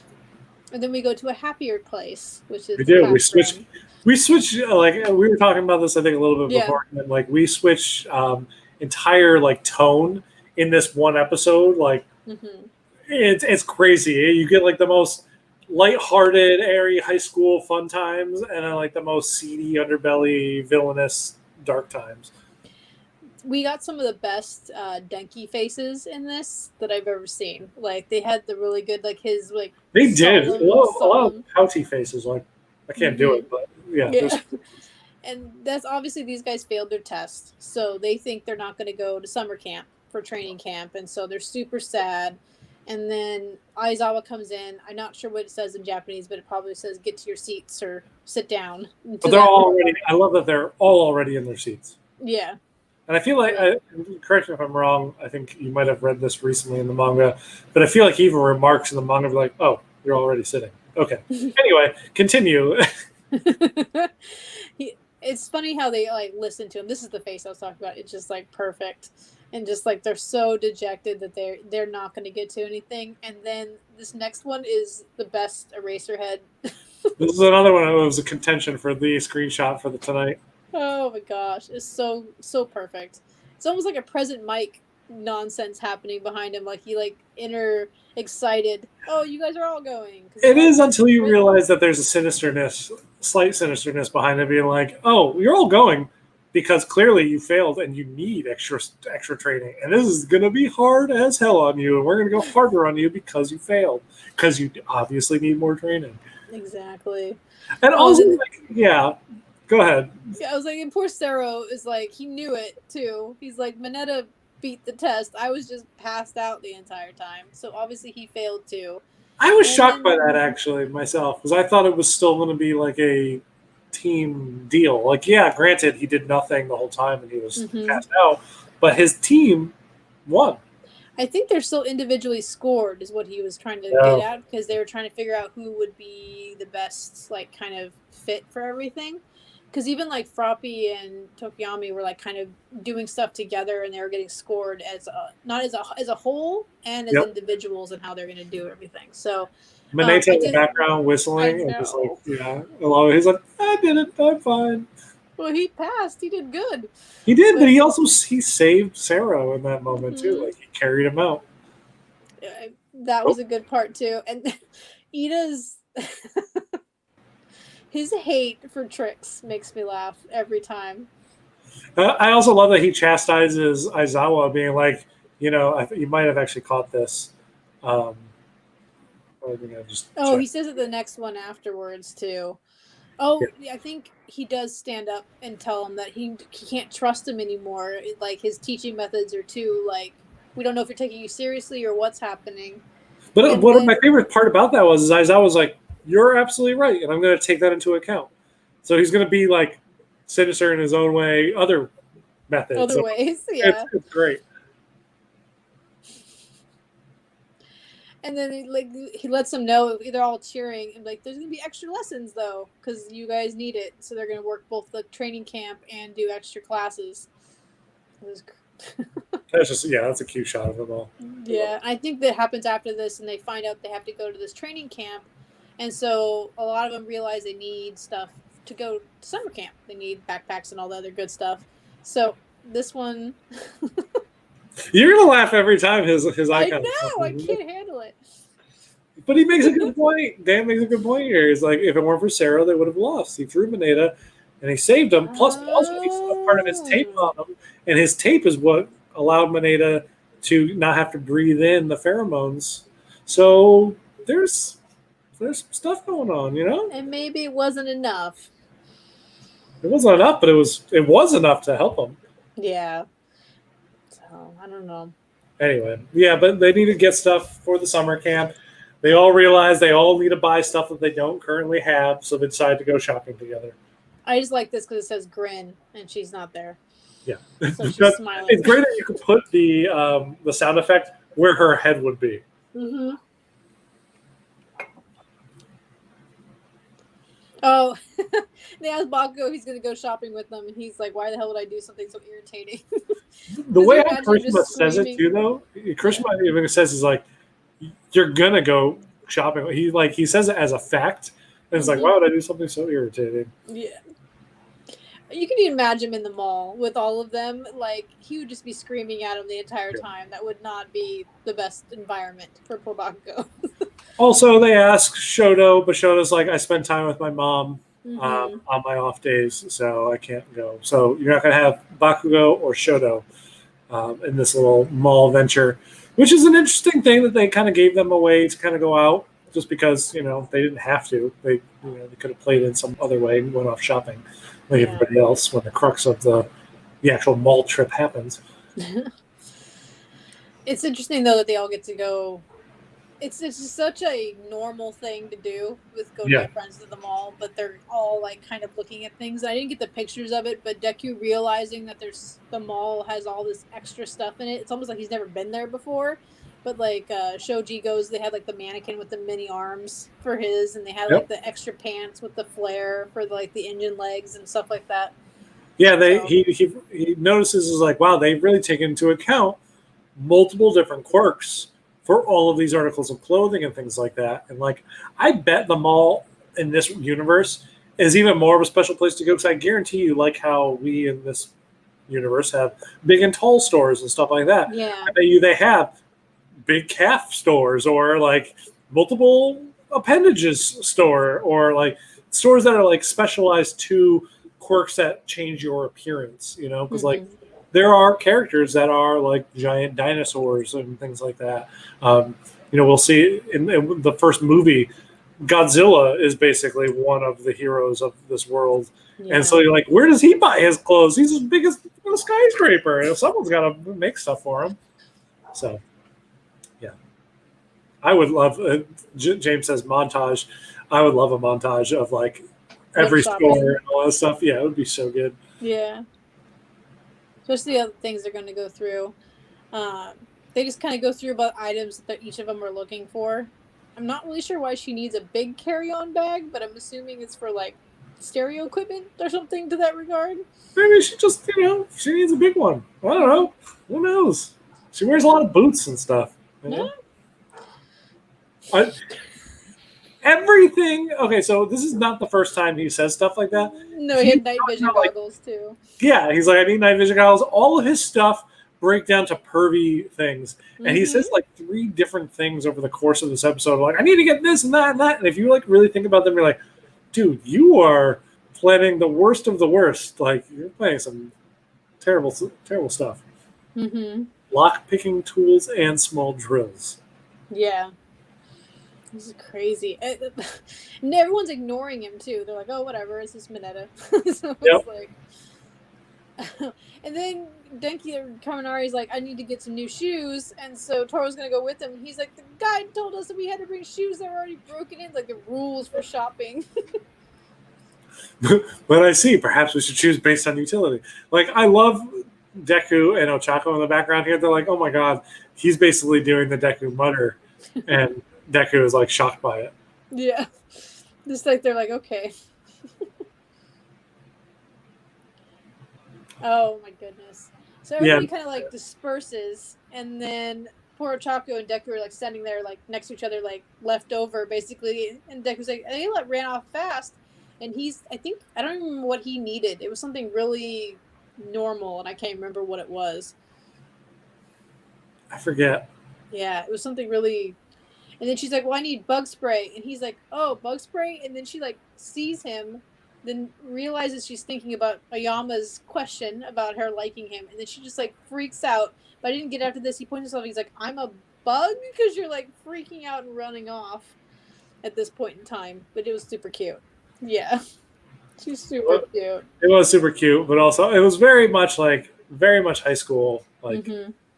And then we go to a happier place, which is we do. We switch. Like we were talking about this, I think a little bit before. And like we switch entire like tone in this one episode. Like it's crazy. You get like the most lighthearted, airy high school fun times, and then like the most seedy, underbelly, villainous dark times. We got some of the best Denki faces in this that I've ever seen. Like they had the really good, like his like. They did a lot of pouty faces. Like I can't do it, but yeah. And that's obviously these guys failed their test, so they think they're not going to go to summer camp for training camp, and so they're super sad. And then Aizawa comes in. I'm not sure what it says in Japanese, but it probably says "get to your seats" or "sit down." But they're all already. I love that they're all already in their seats. Yeah. And I feel like, correct me if I'm wrong, I think you might have read this recently in the manga, but I feel like he even remarks in the manga like, oh, you're already sitting. Okay. Anyway, continue. It's funny how they like listen to him. This is the face I was talking about. It's just like perfect. And just like they're so dejected that they're not going to get to anything. And then this next one is the best Eraserhead. This is another one that was a contention for the screenshot for the tonight. Oh my gosh, it's so perfect. It's almost like a present Mike nonsense happening behind him, like he like inner excited. Oh, you guys are all going. It is until you realize that there's a slight sinisterness behind it, being like, oh, you're all going because clearly you failed and you need extra training, and this is gonna be hard as hell on you, and we're gonna go harder on you because you failed, because you obviously need more training. Exactly. And also, like, yeah. Go ahead. Yeah, I was like, and poor Sero is like, he knew it too. He's like, Mineta beat the test. I was just passed out the entire time. So obviously he failed too. I was shocked by that actually myself, because I thought it was still going to be like a team deal. Like, yeah, granted, he did nothing the whole time and he was passed out, but his team won. I think they're still individually scored is what he was trying to get at, because they were trying to figure out who would be the best, like, kind of fit for everything. Because even like Froppy and Tokiyami were like kind of doing stuff together, and they were getting scored as not as a whole and as individuals, and how they're going to do everything. So Mineta in the background whistling, and just like he's like, I did it, I'm fine. Well, he passed. He did good. He did, but he saved Sero in that moment too. Like he carried him out. That was a good part too, and Ida's. His hate for Trix makes me laugh every time. I also love that he chastises Aizawa, being like, you might have actually caught this. He says it the next one afterwards, too. Oh, yeah. I think he does stand up and tell him that he can't trust him anymore. Like, his teaching methods are too, like, we don't know if you're taking you seriously or what's happening. But my favorite part about that was Aizawa was like, you're absolutely right, and I'm going to take that into account. So he's going to be like sinister in his own way, other methods. Other ways, yeah. It's great. And then he lets them know, they're all cheering, and like, there's going to be extra lessons though, because you guys need it. So they're going to work both the training camp and do extra classes. That's a cute shot of them all. Yeah, I think that happens after this, and they find out they have to go to this training camp. And so a lot of them realize they need stuff to go to summer camp. They need backpacks and all the other good stuff. So this one, You're gonna laugh every time his I icon. know, I can't handle it. But he makes a good point. Dan makes a good point here. He's like, if it weren't for Sarah, they would have lost. He threw Mineta, and he saved him. Plus, also he still part of his tape on him, and his tape is what allowed Mineta to not have to breathe in the pheromones. So there's some stuff going on, you know. And maybe it wasn't enough. It wasn't enough, but it was enough to help him. Yeah. So I don't know. Anyway, yeah, but they need to get stuff for the summer camp. They all realize they all need to buy stuff that they don't currently have, so they decide to go shopping together. I just like this because it says grin, and she's not there. Yeah, So she's smiling. It's great that you can put the sound effect where her head would be. Mm-hmm. Oh, they asked Bakugo if he's going to go shopping with them, and he's like, "Why the hell would I do something so irritating?" The way imagine Krishna just says it screaming? too, though, Krishna even says is like, "You're gonna go shopping." He says it as a fact, and it's like, Mhm. "Why would I do something so irritating?" Yeah. You can imagine him in the mall with all of them. Like, he would just be screaming at him the entire time. That would not be the best environment for poor Bakugo. Also, they ask Shoto, but Shoto's like, "I spend time with my mom Mhm. on my off days, so I can't go." So you're not gonna have Bakugo or Shoto in this little mall venture, which is an interesting thing that they kind of gave them a way to kind of go out, just because they didn't have to. They could have played in some other way and went off shopping like Yeah. everybody else when the crux of the actual mall trip happens. It's interesting though that they all get to go. It's just such a normal thing to do with go to Yeah. my friends to the mall, but they're all like kind of looking at things. I didn't get the pictures of it, but Deku realizing that the mall has all this extra stuff in it. It's almost like he's never been there before. But like Shoji goes, they had like the mannequin with the mini arms for his, and they had like the extra pants with the flare for like the engine legs and stuff like that. Yeah, So- he notices is like, wow, they've really taken into account multiple different quirks for all of these articles of clothing and things like that. And like, I bet the mall in this universe is even more of a special place to go because I guarantee you, like how we in this universe have big and tall stores and stuff like that. Yeah. I bet you they have big calf stores or like multiple appendages store or like stores that are like specialized to quirks that change your appearance, because like there are characters that are like giant dinosaurs and things like that. We'll see in the first movie, Godzilla is basically one of the heroes of this world. Yeah. And so you're like, where does he buy his clothes? He's as big as a skyscraper. And someone's got to make stuff for him. So, yeah. I would love, James says montage. I would love a montage of like every shopping. store and all that stuff. Yeah, it would be so good. Yeah. Especially the other things they're going to go through. They just kind of go through about items that each of them are looking for. I'm not really sure why she needs a big carry-on bag, but I'm assuming it's for like stereo equipment or something to that regard. Maybe she just, she needs a big one. I don't know. Who knows? She wears a lot of boots and stuff. Everything. Okay, so this is not the first time he says stuff like that. No, he had night vision like- goggles too. Yeah, he's like, I need night vision goggles. All of his stuff break down to pervy things. And he says like 3 different things over the course of this episode. Like, I need to get this and that and that. And if you like really think about them, you're like, dude, you are planning the worst of the worst. Like, you're planning some terrible, terrible stuff. Mm-hmm. Lock picking tools and small drills. Yeah. This is crazy. And everyone's ignoring him too. They're like, oh, whatever, it's just Mineta. So it's like... And then Denki or Kaminari's like, I need to get some new shoes. And so Toro's going to go with him. He's like, the guide told us that we had to bring shoes that were already broken in. Like the rules for shopping. But I see. Perhaps we should choose based on utility. Like, I love Deku and Ochako in the background here. They're like, oh my god, he's basically doing the Deku mutter. And Deku is like shocked by it. Yeah. Just like they're like, okay. Oh my goodness. So everybody kind of like disperses, and then poor Ochako and Deku are like standing there like next to each other, like left over basically. And Deku's like, they ran off fast. and I don't remember what he needed. It was something really normal, and I can't remember what it was. I forget. Yeah, it was something really. And then she's like, "Well, I need bug spray," and he's like, "Oh, bug spray," and then she like sees him, then realizes she's thinking about Ayama's question about her liking him, and then she just like freaks out. But I didn't get after this. He points himself. He's like, "I'm a bug," because you're like freaking out and running off at this point in time. But it was super cute. Yeah, she's super cute. It was super cute, but also it was very much high school, like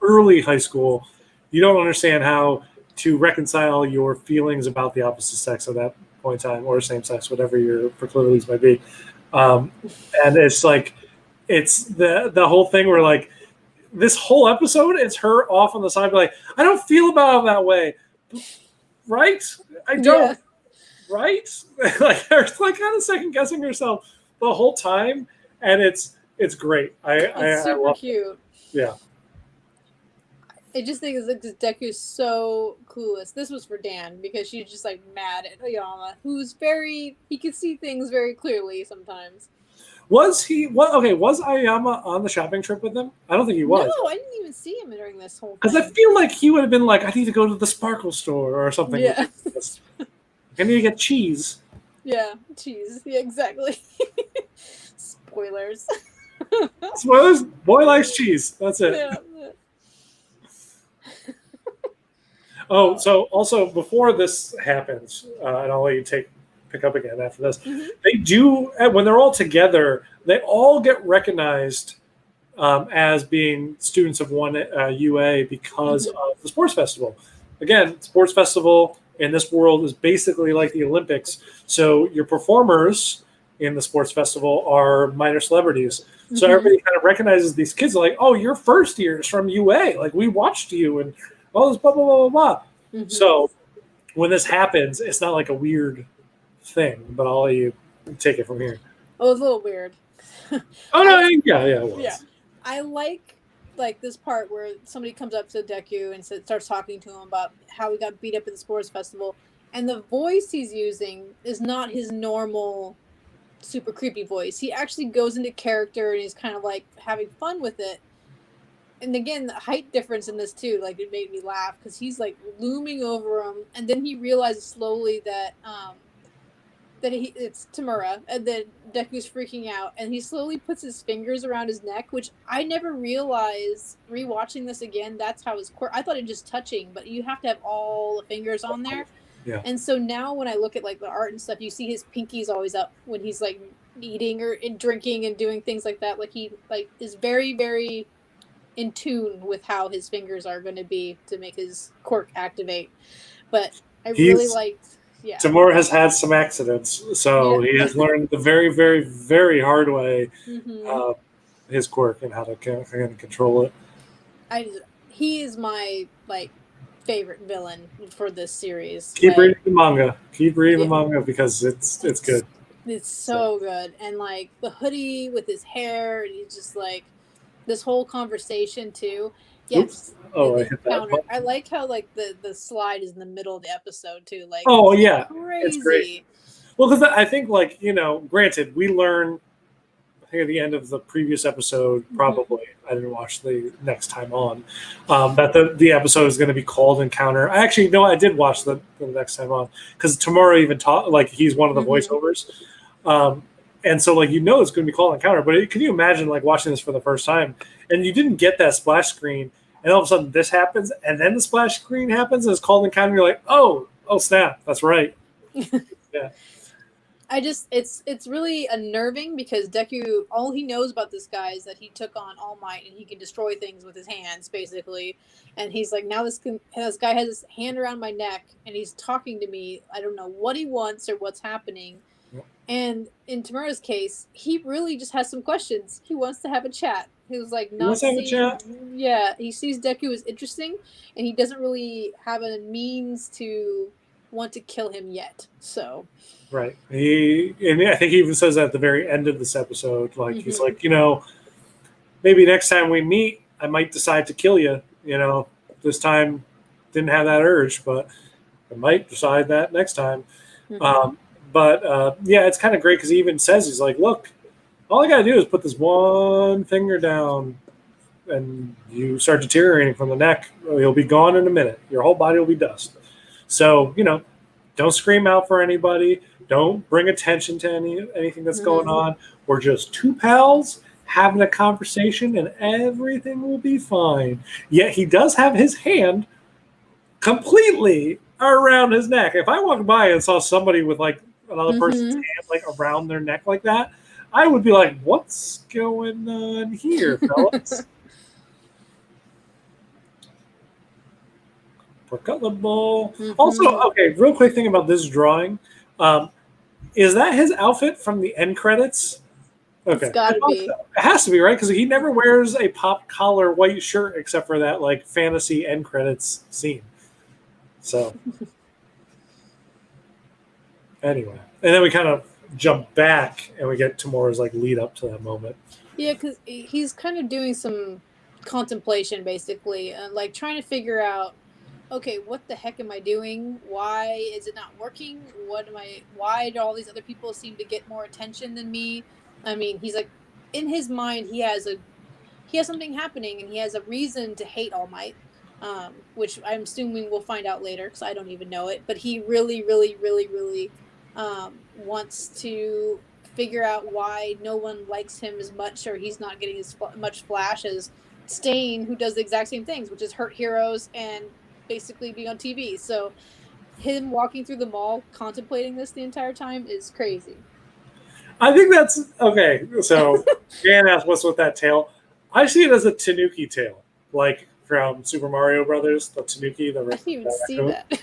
early high school. You don't understand how to reconcile your feelings about the opposite sex at that point in time, or same sex, whatever your proclivities might be. And it's like, it's the whole thing where like this whole episode, it's her off on the side, like, I don't feel about it that way, right? I don't, Yeah. right? Like, her like kind of second guessing herself the whole time, and it's great. It's super love cute. Yeah. I just think that Deku's so clueless. This was for Dan because she's just like mad at Oyama, who's he can see things very clearly sometimes. Was he? What? Okay, was Aoyama on the shopping trip with them? I don't think he was. No, I didn't even see him during this whole. Because I feel like he would have been like, I need to go to the Sparkle store or something. Yeah. I need to get cheese. Yeah, cheese. Yeah, exactly. Spoilers. Spoilers. Boy likes cheese. That's it. Yeah. Oh, so also before this happens, and I'll let you pick up again after this. They do, when they're all together, they all get recognized as being students of one UA because of the sports festival. Again, sports festival in this world is basically like the Olympics. So your performers in the sports festival are minor celebrities. So everybody kind of recognizes these kids like, oh, you're first years from UA. Like, we watched you and all this blah, blah, blah, blah, blah. So when this happens, it's not like a weird thing, but I'll let you take it from here. Oh, it was a little weird. Oh, no, yeah, it was. Yeah. I like this part where somebody comes up to Deku and starts talking to him about how he got beat up at the sports festival, and the voice he's using is not his normal super creepy voice. He actually goes into character and he's kind of like having fun with it. And again, the height difference in this too, like, it made me laugh because he's like looming over him, and then he realizes slowly that it's Tamura, and then Deku's freaking out, and he slowly puts his fingers around his neck, which I never realized rewatching this again. That's how his quirk. I thought it just touching, but you have to have all the fingers on there. Yeah. And so now when I look at like the art and stuff, you see his pinky's always up when he's like eating or drinking and doing things like that. Like, he is very, very in tune with how his fingers are going to be to make his quirk activate. But I really liked. Yeah. Tamura has had some accidents, so he has learned the very, very, very hard way his quirk and how to control it. He is my favorite villain for this series. Keep reading the manga. Keep reading the manga because it's good. It's so good, and like the hoodie with his hair, and he's just like this whole conversation too. Yes. Oops. Oh, I hit that. I like how like the slide is in the middle of the episode too. Like, oh yeah, crazy. It's great. Well, because I think granted, we learn. I think at the end of the previous episode, probably I didn't watch the next time on, that the episode is going to be called Encounter. I actually I did watch the next time on because Tamura even taught he's one of the voiceovers. And so, it's going to be called Encounter. But can you imagine, watching this for the first time, and you didn't get that splash screen, and all of a sudden this happens, and then the splash screen happens, and it's called Encounter, and you're like, oh, snap, that's right. Yeah. It's really unnerving because Deku, all he knows about this guy is that he took on All Might, and he can destroy things with his hands, basically. And he's like, now this guy has his hand around my neck, and he's talking to me. I don't know what he wants or what's happening. And in Tamura's case, he really just has some questions. He wants to have a chat. He was like, yeah, he sees Deku as interesting, and he doesn't really have a means to want to kill him yet. So, right. And I think he even says that at the very end of this episode, he's like, maybe next time we meet, I might decide to kill you. This time didn't have that urge, but I might decide that next time. But yeah, it's kind of great because he even says, he's like, look, all I got to do is put this one finger down and you start deteriorating from the neck. You'll be gone in a minute. Your whole body will be dust. So, don't scream out for anybody. Don't bring attention to anything that's going on. We're just two pals having a conversation and everything will be fine. Yet he does have his hand completely around his neck. If I walked by and saw somebody with like another person's hand like around their neck like that, I would be like, what's going on here, fellas? Forgettable. Also, okay, real quick thing about this drawing. Is that his outfit from the end credits? Okay. It's gotta be. It has to be, right? Because he never wears a pop collar white shirt except for that like fantasy end credits scene. So anyway. And then we kind of jump back and we get Tamura's like lead up to that moment. Yeah, because he's kind of doing some contemplation basically, like trying to figure out, okay, what the heck am I doing? Why is it not working? Why do all these other people seem to get more attention than me? I mean, he's like, in his mind, he has something happening and he has a reason to hate All Might, which I'm assuming we'll find out later because I don't even know it. But he really, really, really, really wants to figure out why no one likes him as much, or he's not getting as much flash as Stain, who does the exact same things, which is hurt heroes and basically being on TV. So him walking through the mall contemplating this the entire time is crazy. I think that's okay. So Dan asked, what's with that tail? I see it as a Tanuki tail, like from Super Mario Brothers, the Tanuki. I didn't even see that.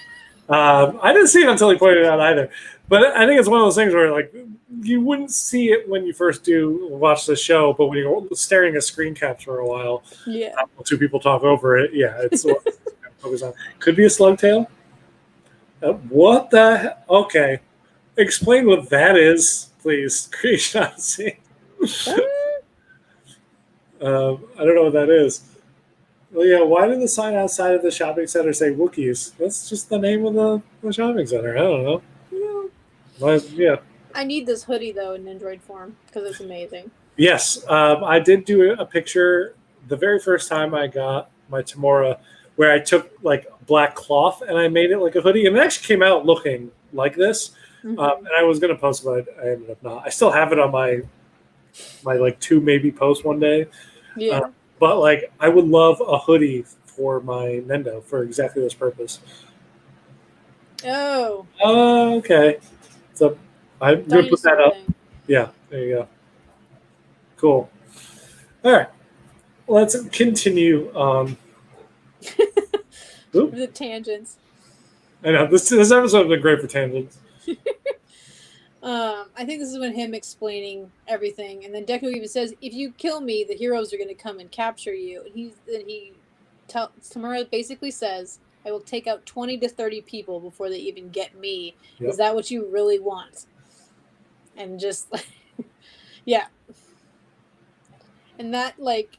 I didn't see it until he pointed it out either. But I think it's one of those things where like you wouldn't see it when you first do watch the show, but when you're staring at screen caps for a while, yeah, two people talk over it. Yeah, it's focus on. Could be a slug tail. What the? Okay, explain what that is, please, Creation Odyssey. I don't know what that is. Well, yeah, why did the sign outside of the shopping center say Wookiees? That's just the name of the shopping center. I don't know. Yeah. I need this hoodie, though, in Android form, because it's amazing. Yes. I did do a picture the very first time I got my Tamura, where I took, like, black cloth and I made it like a hoodie. And it actually came out looking like this. And I was going to post it, but I ended up not. I still have it on my like, to maybe post one day. Yeah. But, like, I would love a hoodie for my Nendo for exactly this purpose. Oh. Okay. So I'm going to put that up. Yeah, there you go. Cool. All right. Let's continue. The tangents. I know. This episode has been great for tangents. I think this is when him explaining everything, and then Deku even says, "If you kill me, the heroes are going to come and capture you." And Tamura basically says, "I will take out 20 to 30 people before they even get me. Yep. Is that what you really want?" And just yeah, and that like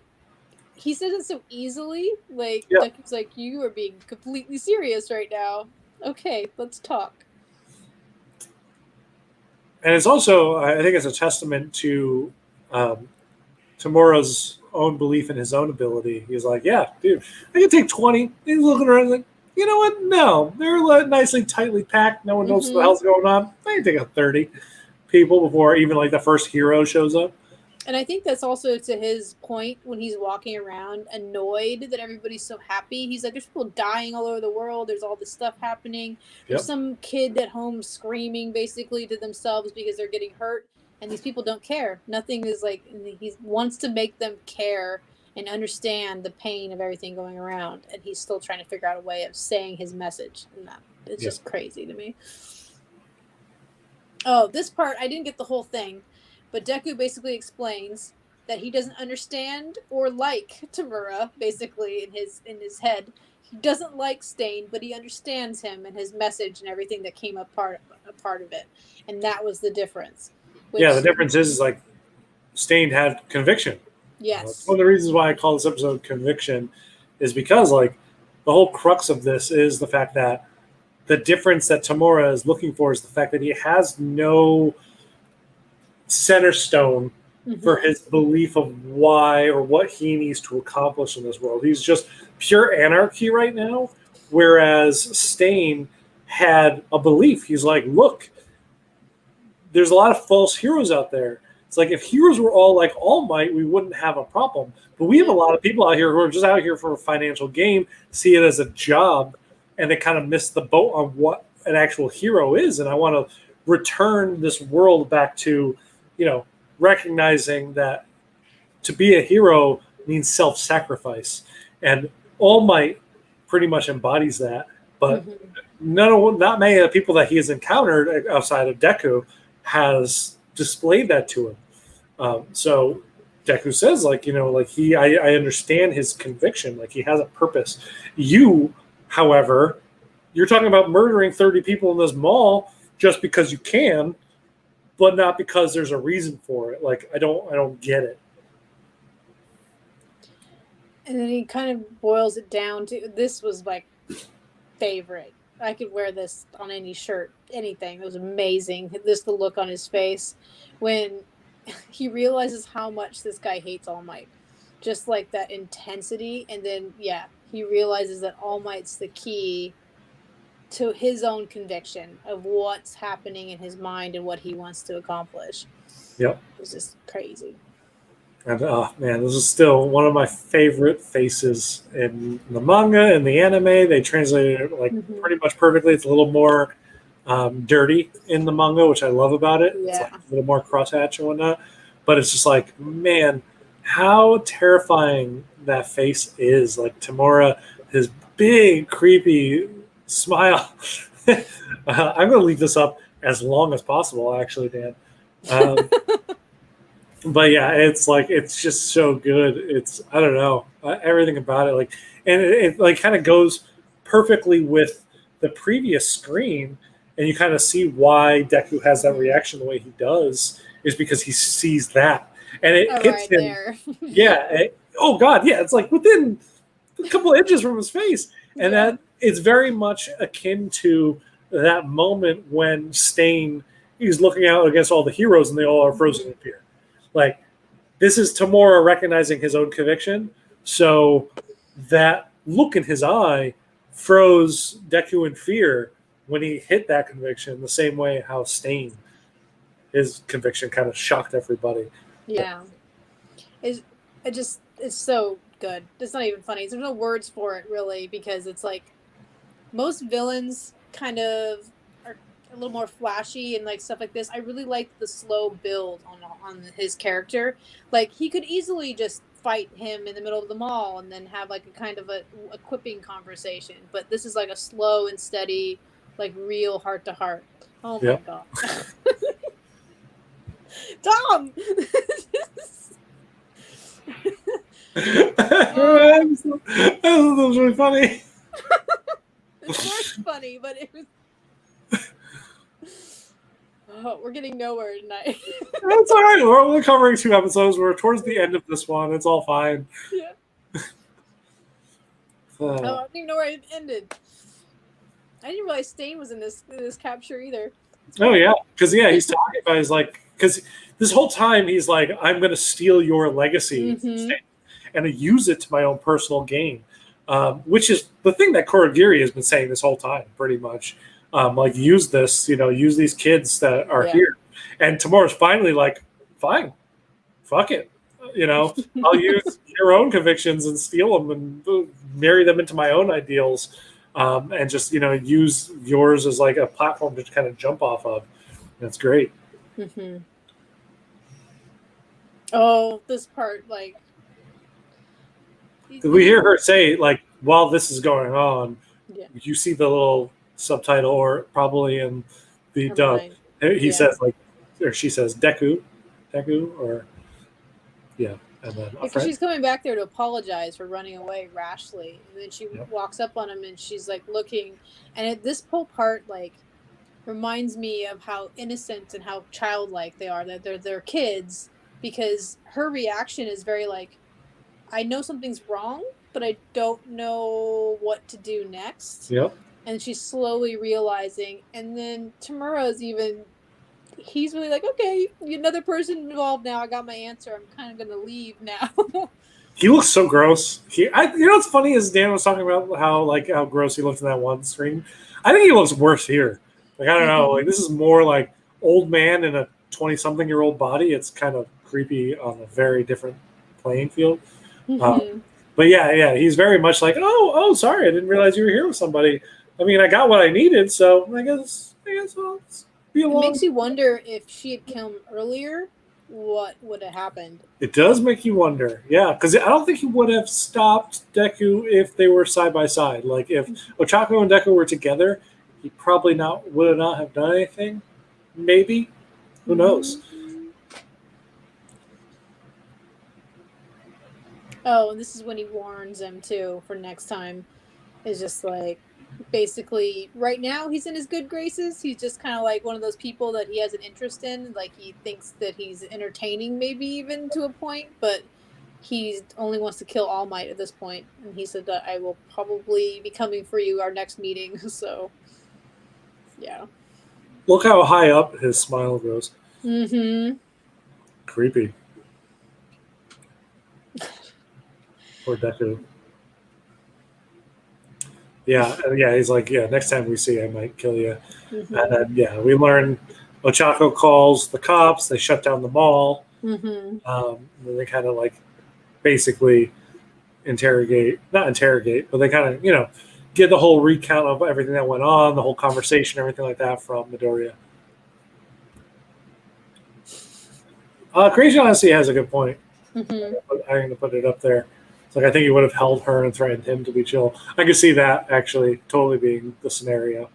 he says it so easily. Like Deku's like, "You are being completely serious right now. Okay, let's talk." And it's also, I think it's a testament to Tamura's own belief in his own ability. He's like, yeah, dude, I can take 20. He's looking around like, you know what? No, they're nicely, tightly packed. No one knows what the hell's going on. I can take out 30 people before even like the first hero shows up. And I think that's also to his point when he's walking around annoyed that everybody's so happy. He's like, there's people dying all over the world. There's all this stuff happening. There's some kid at home screaming basically to themselves because they're getting hurt. And these people don't care. Nothing is like, he wants to make them care and understand the pain of everything going around. And he's still trying to figure out a way of saying his message. And it's just crazy to me. Oh, this part, I didn't get the whole thing. But Deku basically explains that he doesn't understand or like Tamura, basically, in his head. He doesn't like Stain, but he understands him and his message and everything that came up part of it. And that was the difference. The difference is like Stain had conviction. Yes. One of the reasons why I call this episode Conviction is because like the whole crux of this is the fact that the difference that Tamura is looking for is the fact that he has no center stone for his belief of why or what he needs to accomplish in this world. He's just pure anarchy right now, whereas Stain had a belief. He's like, look, there's a lot of false heroes out there. It's like if heroes were all like All Might, we wouldn't have a problem. But we have a lot of people out here who are just out here for a financial gain, see it as a job, and they kind of miss the boat on what an actual hero is. And I want to return this world back to, recognizing that to be a hero means self-sacrifice. And All Might pretty much embodies that. But not many of the people that he has encountered outside of Deku has displayed that to him. So Deku says, I understand his conviction, like he has a purpose. You, however, you're talking about murdering 30 people in this mall just because you can, but not because there's a reason for it. Like, I don't get it. And then he kind of boils it down to, this was my favorite. I could wear this on any shirt, anything. It was amazing. This, the look on his face when he realizes how much this guy hates All Might. Just like that intensity. And then, he realizes that All Might's the key to his own conviction of what's happening in his mind and what he wants to accomplish. Yep. It was just crazy. And this is still one of my favorite faces in the manga and the anime. They translated it pretty much perfectly. It's a little more dirty in the manga, which I love about it. Yeah. It's like a little more crosshatch and whatnot. But it's just like, man, how terrifying that face is. Like Tamura, his big, creepy smile. I'm going to leave this up as long as possible, actually, Dan. But yeah, it's just so good. It's, I don't know, everything about it. Like, and it kind of goes perfectly with the previous screen. And you kind of see why Deku has that reaction the way he does is because he sees that. And it hits him. There. Oh God. Yeah. It's like within a couple of inches from his face. And that it's very much akin to that moment when Stain is looking out against all the heroes and they all are frozen in fear. Like, this is Tamura recognizing his own conviction. So that look in his eye froze Deku in fear when he hit that conviction, the same way how Stain, his conviction kind of shocked everybody. Yeah. It's so good. It's not even funny. There's no words for it, really, because it's like most villains kind of are a little more flashy and like stuff like this. I really like the slow build on his character. Like, he could easily just fight him in the middle of the mall and then have like a kind of a equipping conversation. But this is like a slow and steady, like real heart to heart. Oh my God. Tom! That was really funny. It was funny, but it was... Oh, we're getting nowhere tonight. That's all right. We're only covering 2 episodes. We're towards the end of this one. It's all fine. Yeah. I don't even know where it ended. I didn't realize Stain was in this capture either. Oh yeah, because he's talking about. He's like, because this whole time he's like, I'm going to steal your legacy and use it to my own personal gain, which is the thing that Kurogiri has been saying this whole time, pretty much. Like, use this, use these kids that are here. And Tamura's finally like, fine, fuck it. I'll use your own convictions and steal them and marry them into my own ideals. And just, use yours as like a platform to kind of jump off of. That's great. Mm-hmm. Oh, this part, like... Did we hear her say, like, while this is going on, you see the little subtitle, or probably in the dub, he says, like, or she says, Deku, or, and then because she's coming back there to apologize for running away rashly, and then she walks up on him and she's like looking, and at this whole part, like, reminds me of how innocent and how childlike they are, that they're kids, because her reaction is very like, I know something's wrong, but I don't know what to do next. Yep. and she's slowly realizing. And then Tamura's he's really like, okay, another person involved now. I got my answer. I'm kind of gonna leave now. He looks so gross. You know what's funny is Dan was talking about how gross he looked in that one screen. I think he looks worse here. Like I don't know. Like this is more like old man in a 20-something-year-old body. It's kind of creepy on a very different playing field. But yeah, he's very much like, oh, sorry, I didn't realize you were here with somebody. I mean, I got what I needed, so I guess I'll be It along. makes you wonder if she had come earlier, what would have happened. It does make you wonder, yeah, because I don't think he would have stopped Deku if they were side by side. Like if Ochako and Deku were together, he probably would not have done anything. Maybe, who knows? Oh, and this is when he warns them too for next time. It's just like, basically, right now he's in his good graces. He's just kind of like one of those people that he has an interest in. Like he thinks that he's entertaining, maybe even to a point, but he only wants to kill All Might at this point. And he said that I will probably be coming for you our next meeting. So, yeah. Look how high up his smile goes. Mm-hmm. Creepy. Poor Deku. Yeah, he's like, next time we see you, I might kill you. Mm-hmm. And then, we learn Ochako calls the cops, they shut down the mall. Mm-hmm. And they kind of like basically not interrogate, but they kind of, get the whole recount of everything that went on, the whole conversation, everything like that from Midoriya. Crazy Honesty has a good point. Mm-hmm. I'm going to put it up there. It's like I think he would have held her and threatened him to be chill. I could see that actually totally being the scenario.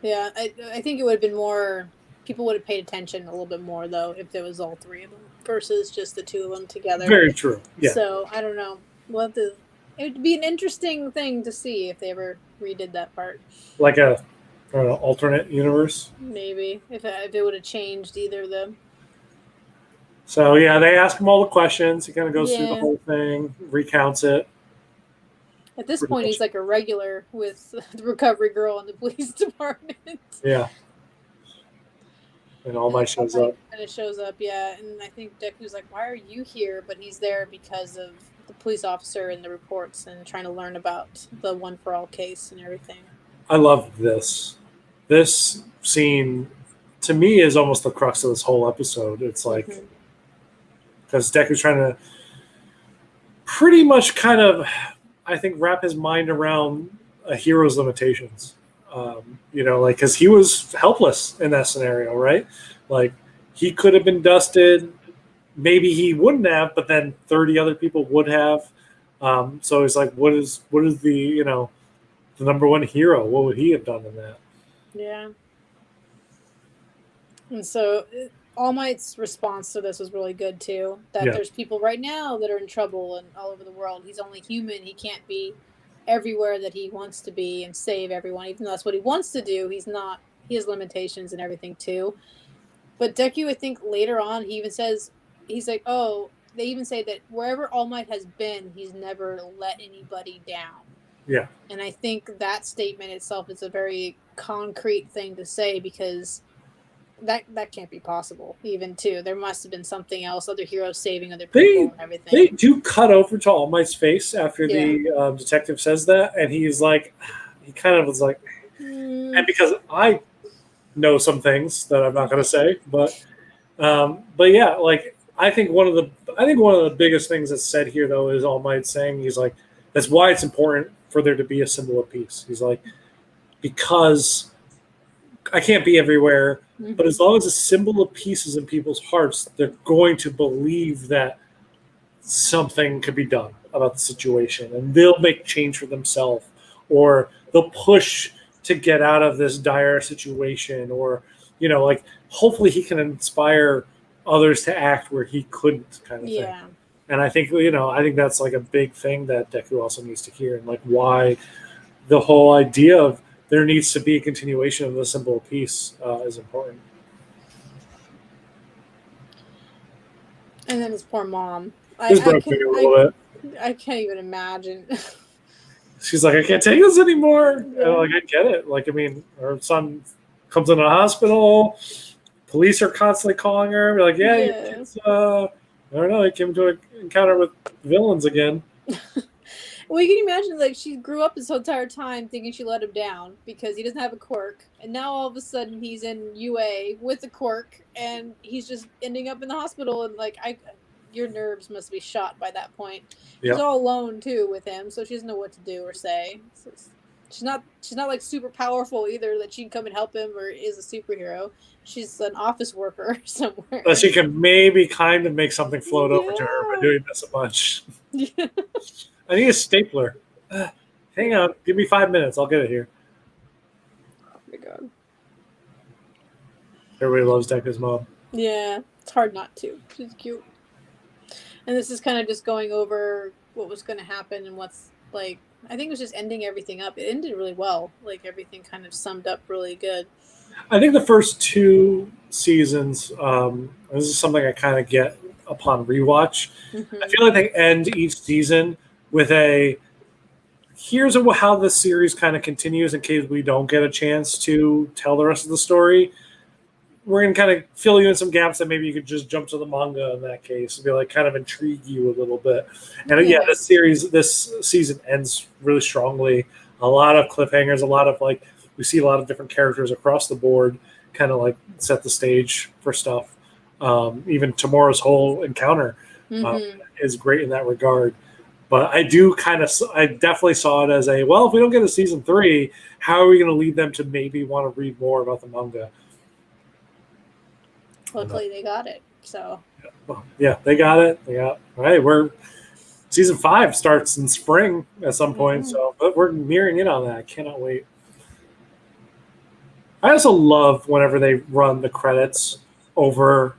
Yeah, I think it would have been more. People would have paid attention a little bit more though if there was all three of them versus just the two of them together. Very true. Yeah. So I don't know. It would be an interesting thing to see if they ever redid that part. Like a alternate universe. Maybe if it would have changed either of them. So they ask him all the questions. He kind of goes through the whole thing, recounts it. At this point, he's like a regular with the recovery girl in the police department. Yeah. And All Might shows up. And it shows up, yeah. And I think Deku's like, why are you here? But he's there because of the police officer and the reports and trying to learn about the One for All case and everything. I love this. This scene, to me, is almost the crux of this whole episode. It's like, because Deku's trying to pretty much kind of, I think, wrap his mind around a hero's limitations. Because he was helpless in that scenario, right? Like, he could have been dusted. Maybe he wouldn't have, but then 30 other people would have. So he's like, what is the, the number one hero? What would he have done in that? Yeah. And so All Might's response to this was really good, too. That there's people right now that are in trouble and all over the world. He's only human. He can't be everywhere that he wants to be and save everyone. Even though that's what he wants to do, he's not. He has limitations and everything, too. But Deku, I think later on, he even says, he's like, oh, they even say that wherever All Might has been, he's never let anybody down. Yeah. And I think that statement itself is a very concrete thing to say because that can't be possible, even too. There must have been something else, other heroes saving other people and everything. They do cut over to All Might's face after the detective says that, and he's like, he kind of was like, and because I know some things that I'm not going to say, but yeah, like I think one of the biggest things that's said here though is All Might saying, he's like, that's why it's important for there to be a symbol of peace. He's like, because I can't be everywhere, but as long as a symbol of peace is in people's hearts, they're going to believe that something could be done about the situation, and they'll make change for themselves, or they'll push to get out of this dire situation, or like hopefully he can inspire others to act where he couldn't, kind of thing. And I think I think that's like a big thing that Deku also needs to hear, and like why the whole idea of there needs to be a continuation of the symbol of peace is important. And then his poor mom. His broke me a little bit. I can't even imagine. she's like, I can't take this anymore. Yeah. And like, I get it. Like, I mean, her son comes in a hospital. Police are constantly calling her. Like, yeah, your Yeah. kid's, I don't know. He came to an encounter with villains again. Well, you can imagine, like, she grew up this whole entire time thinking she let him down because he doesn't have a quirk, and now all of a sudden he's in UA with a quirk, and he's just ending up in the hospital, and like, your nerves must be shot by that point. She's Yep. all alone too with him, so she doesn't know what to do or say. So she's not like super powerful either that she can come and help him or is a superhero. She's an office worker somewhere. But she can maybe kind of make something float over to her by Yeah. doing this a bunch. Yeah. I need a stapler. Hang on. Give me 5 minutes. I'll get it here. Oh my god. Everybody loves Deku's mom. Yeah, it's hard not to. She's cute. And this is kind of just going over what was going to happen and what's like. I think it was just ending everything up. It ended really well. Like everything kind of summed up really good. I think the first 2 seasons, this is something I kind of get upon rewatch. Mm-hmm. I feel like they end each season with a here's how the series kind of continues in case we don't get a chance to tell the rest of the story. We're going to kind of fill you in some gaps that maybe you could just jump to the manga in that case and be like kind of intrigue you a little bit. And yeah, this season ends really strongly. A lot of cliffhangers, a lot of like, we see a lot of different characters across the board kind of like set the stage for stuff. Even Tomorrow's whole encounter is great in that regard. But I definitely saw it as a, well, if we don't get a season 3, how are we going to lead them to maybe want to read more about the manga? Luckily, they got it. So yeah, they got it. We're season 5 starts in spring at some point, so but we're nearing in on that. I cannot wait. I also love whenever they run the credits over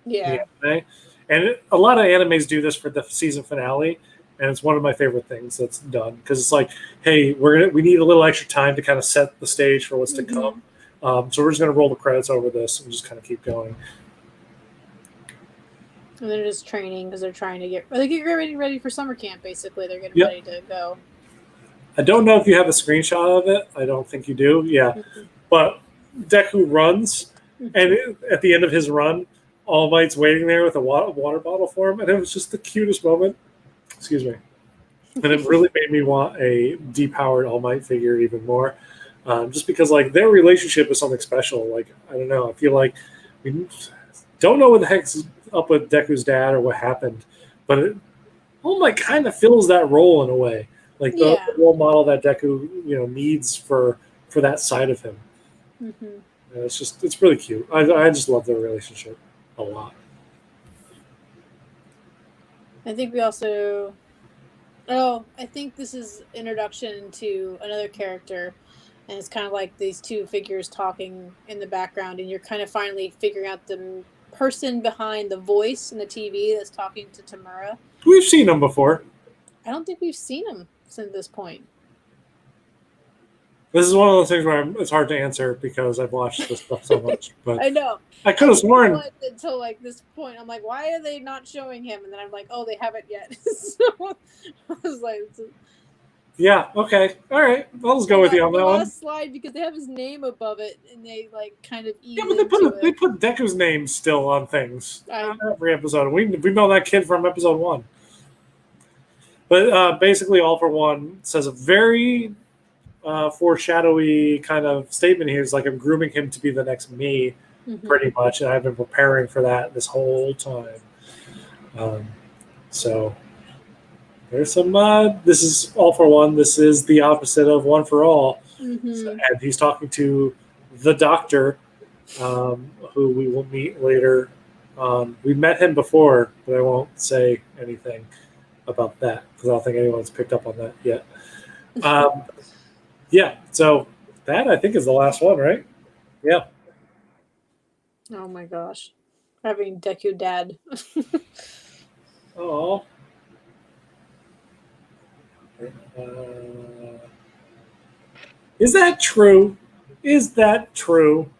the anime, and a lot of animes do this for the season finale, and it's one of my favorite things that's done because it's like, hey, we need a little extra time to kind of set the stage for what's to come. So we're just going to roll the credits over this and just kind of keep going. And they're just training because they're trying to get ready for summer camp. Basically, they're getting ready to go. I don't know if you have a screenshot of it. I don't think you do. Yeah, but Deku runs, and at the end of his run, All Might's waiting there with a water bottle for him, and it was just the cutest moment. Excuse me. And it really made me want a depowered All Might figure even more. Just because like their relationship is something special. Like, I don't know. I feel like we don't know what the heck's up with Deku's dad or what happened, but All Might kind of fills that role in a way. Like the role model that Deku, needs for that side of him. It's really cute. I just love their relationship a lot. I think we also. Oh, I think this is introduction to another character, and it's kind of like these two figures talking in the background, and you're kind of finally figuring out the person behind the voice in the TV that's talking to Tamura. We've seen him before. I don't think we've seen him since this point. This is one of those things where it's hard to answer because I've watched this stuff so much. But I know. I could have sworn until like this point. I'm like, why are they not showing him? And then I'm like, oh, they haven't yet. So I was like, yeah, okay, all right. I'll just go with you on that one. Slide because they have his name above it, and they like kind of ease but they put Deku's name still on things every episode. We know that kid from episode 1. But basically, All for One says a very foreshadowy kind of statement here. It's like I'm grooming him to be the next me, pretty much, and I've been preparing for that this whole time. So there's some. This is All for One. This is the opposite of One for All, and he's talking to the Doctor, who we will meet later. We met him before, but I won't say anything about that because I don't think anyone's picked up on that yet. Yeah, so that I think is the last one, right? Yeah. Oh my gosh, having Deku dad. Oh. Is that true? Is that true?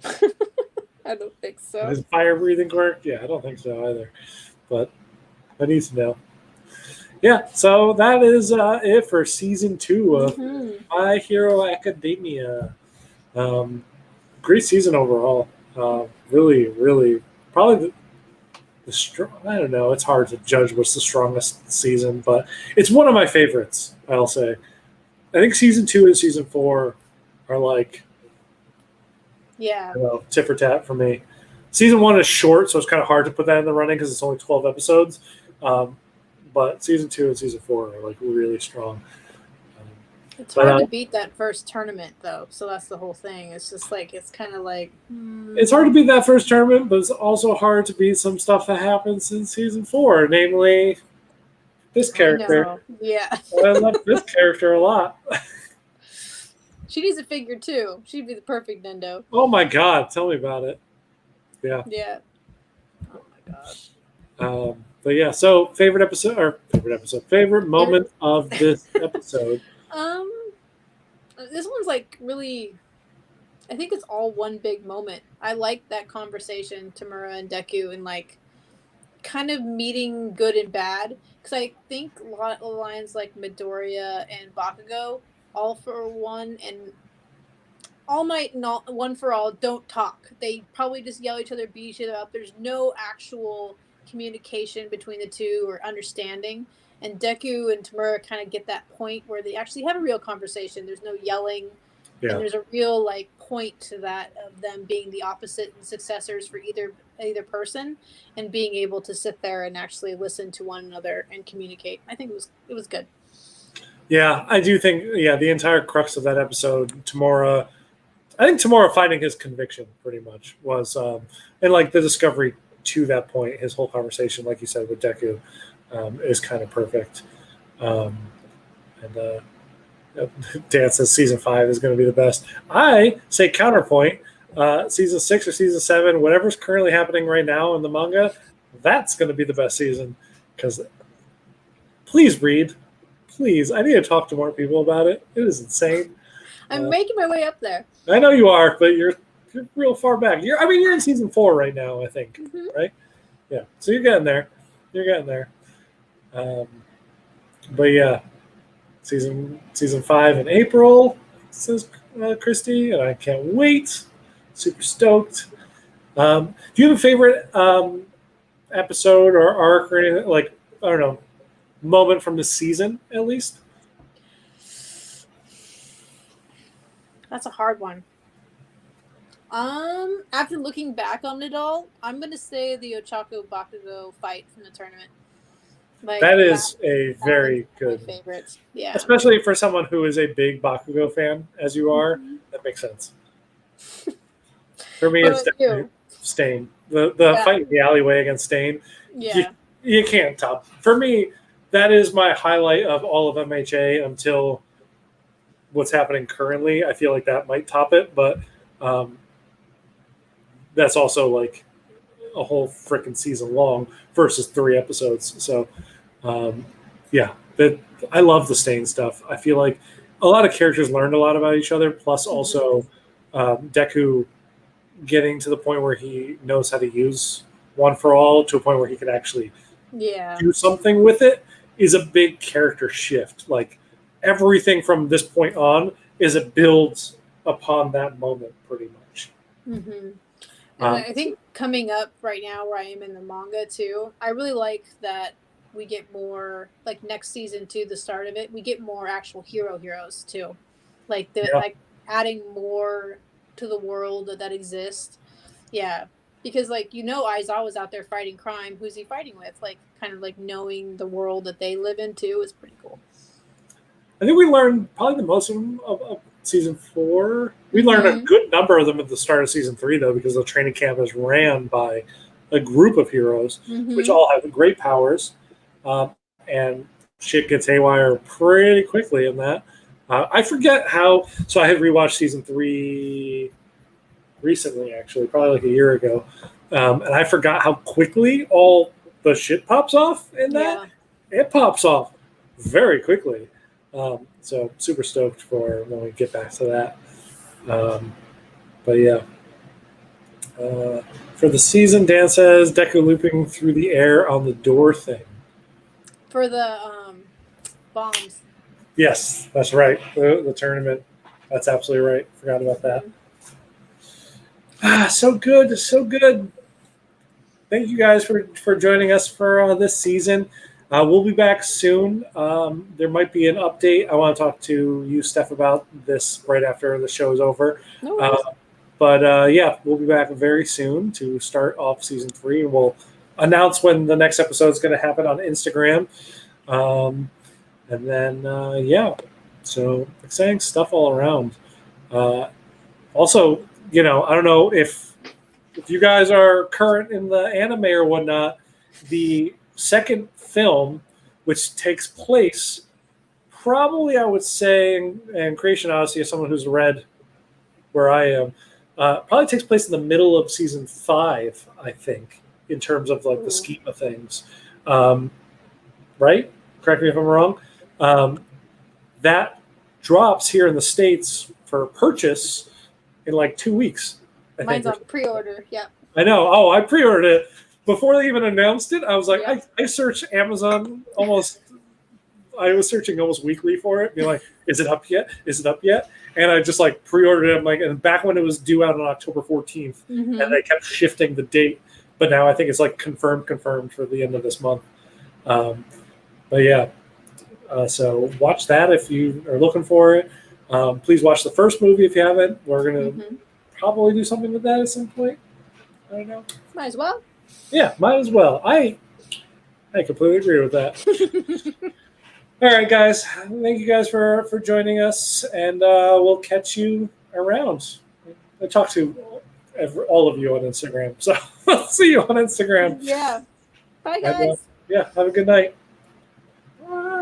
I don't think so. Is fire breathing quirk? Yeah, I don't think so either. But I need to know. yeah, so that is it for season 2 of Mhm. My Hero Academia. Great season overall. Really, really, probably the strong. I don't know. It's hard to judge what's the strongest season, but it's one of my favorites. I'll say. I think season 2 and season 4 are like Yeah. tit for tat for me. Season 1 is short, so it's kind of hard to put that in the running because it's only 12 episodes. But season 2 and season 4 are like really strong. It's But hard to beat that first tournament, though. So that's the whole thing. It's just like it's kind of like it's hard to beat that first tournament, but it's also hard to beat some stuff that happens in season 4, namely this I character. know. Yeah. I love this character a lot. She needs a figure too. She'd be the perfect Nendo. Oh my god, tell me about it. Yeah. Yeah. Oh my god. But yeah, so favorite moment of this episode. This one's like really. I think it's all one big moment. I like that conversation, Tamura and Deku, and like kind of meeting good and bad. Because I think a lot of lines like Midoriya and Bakugo, all for one, and All Might, not one for all, don't talk. They probably just yell at each other, beat each other up. There's no actual communication between the two or understanding. And Deku and Tamura kind of get that point where they actually have a real conversation. There's no yelling. Yeah. And there's a real like point to that of them being the opposite and successors for either person, and being able to sit there and actually listen to one another and communicate. I think it was good. Yeah, I do think the entire crux of that episode, Tamura finding his conviction pretty much was and like the discovery to that point, his whole conversation, like you said, with Deku, is kind of perfect. Dan says season 5 is going to be the best. I say counterpoint, season 6 or season 7, whatever's currently happening right now in the manga, that's going to be the best season. Because please read, please. I need to talk to more people about it. It is insane. I'm making my way up there. I know you are, but you're real far back. You're in season 4 right now, I think. Mm-hmm. Right? Yeah. So you're getting there. But yeah. Season 5 in April, says Christy, and I can't wait. Super stoked. Do you have a favorite episode or arc or anything, like, I don't know, moment from the season at least? That's a hard one. After looking back on it all, I'm gonna say the Ochako Bakugo fight from the tournament. Like, that is a very good favorite. Yeah, especially for someone who is a big Bakugo fan, as you are. Mm-hmm. That makes sense. For me, it's definitely Stain. The fight in the alleyway against Stain. Yeah, you can't top. For me, that is my highlight of all of MHA until what's happening currently. I feel like that might top it, but that's also like a whole freaking season long versus 3 episodes. So, I love the Stain stuff. I feel like a lot of characters learned a lot about each other, plus also Deku getting to the point where he knows how to use One for All to a point where he can actually do something with it is a big character shift. Like, everything from this point on is it builds upon that moment pretty much. Mm-hmm. And I think coming up right now where I am in the manga too, I really like that we get more, like next season too, the start of it, we get more actual heroes too. Like like adding more to the world that exists. Yeah. Because like, Aizawa's out there fighting crime. Who's he fighting with? Like kind of like knowing the world that they live in too is pretty cool. I think we learned probably the most of them of season 4. We learned a good number of them at the start of season 3, though, because the training camp is ran by a group of heroes, which all have great powers, and shit gets haywire pretty quickly in that. I forget how. So I had rewatched season 3 recently, actually, probably like a year ago, and I forgot how quickly all the shit pops off in that. Yeah. It pops off very quickly. So super stoked for when we get back to that. But yeah. For the season, Dan says Deku looping through the air on the door thing. For the bombs. Yes, that's right. The tournament. That's absolutely right. Forgot about that. So good, so good. Thank you guys for joining us for this season. We'll be back soon. There might be an update. I want to talk to you, Steph, about this right after the show is over. No worries. But yeah, we'll be back very soon to start off season 3, and we'll announce when the next episode is going to happen on Instagram. And then yeah, so exciting stuff all around. Also, I don't know if you guys are current in the anime or whatnot, the second film, which takes place probably, I would say, in Creation Odyssey, as someone who's read where I am, probably takes place in the middle of season 5, I think, in terms of like the scheme of things. Right? Correct me if I'm wrong. That drops here in the States for purchase in like 2 weeks. Mine's on pre-order. Yeah. I know. Oh, I pre-ordered it before they even announced it. I was like, Yeah. I searched Amazon almost. I was searching almost weekly for it, being like, "Is it up yet? Is it up yet?" And I just like pre-ordered it. I'm like, and back when it was due out on October 14th, Mm-hmm. and they kept shifting the date, but now I think it's like confirmed for the end of this month. But yeah, so watch that if you are looking for it. Please watch the first movie if you haven't. We're gonna probably do something with that at some point. I don't know. Might as well. Yeah, might as well. I completely agree with that. All right, guys. Thank you guys for joining us, and we'll catch you around. I talk to all of you on Instagram, so I'll see you on Instagram. Yeah. Bye, guys. Yeah, have a good night.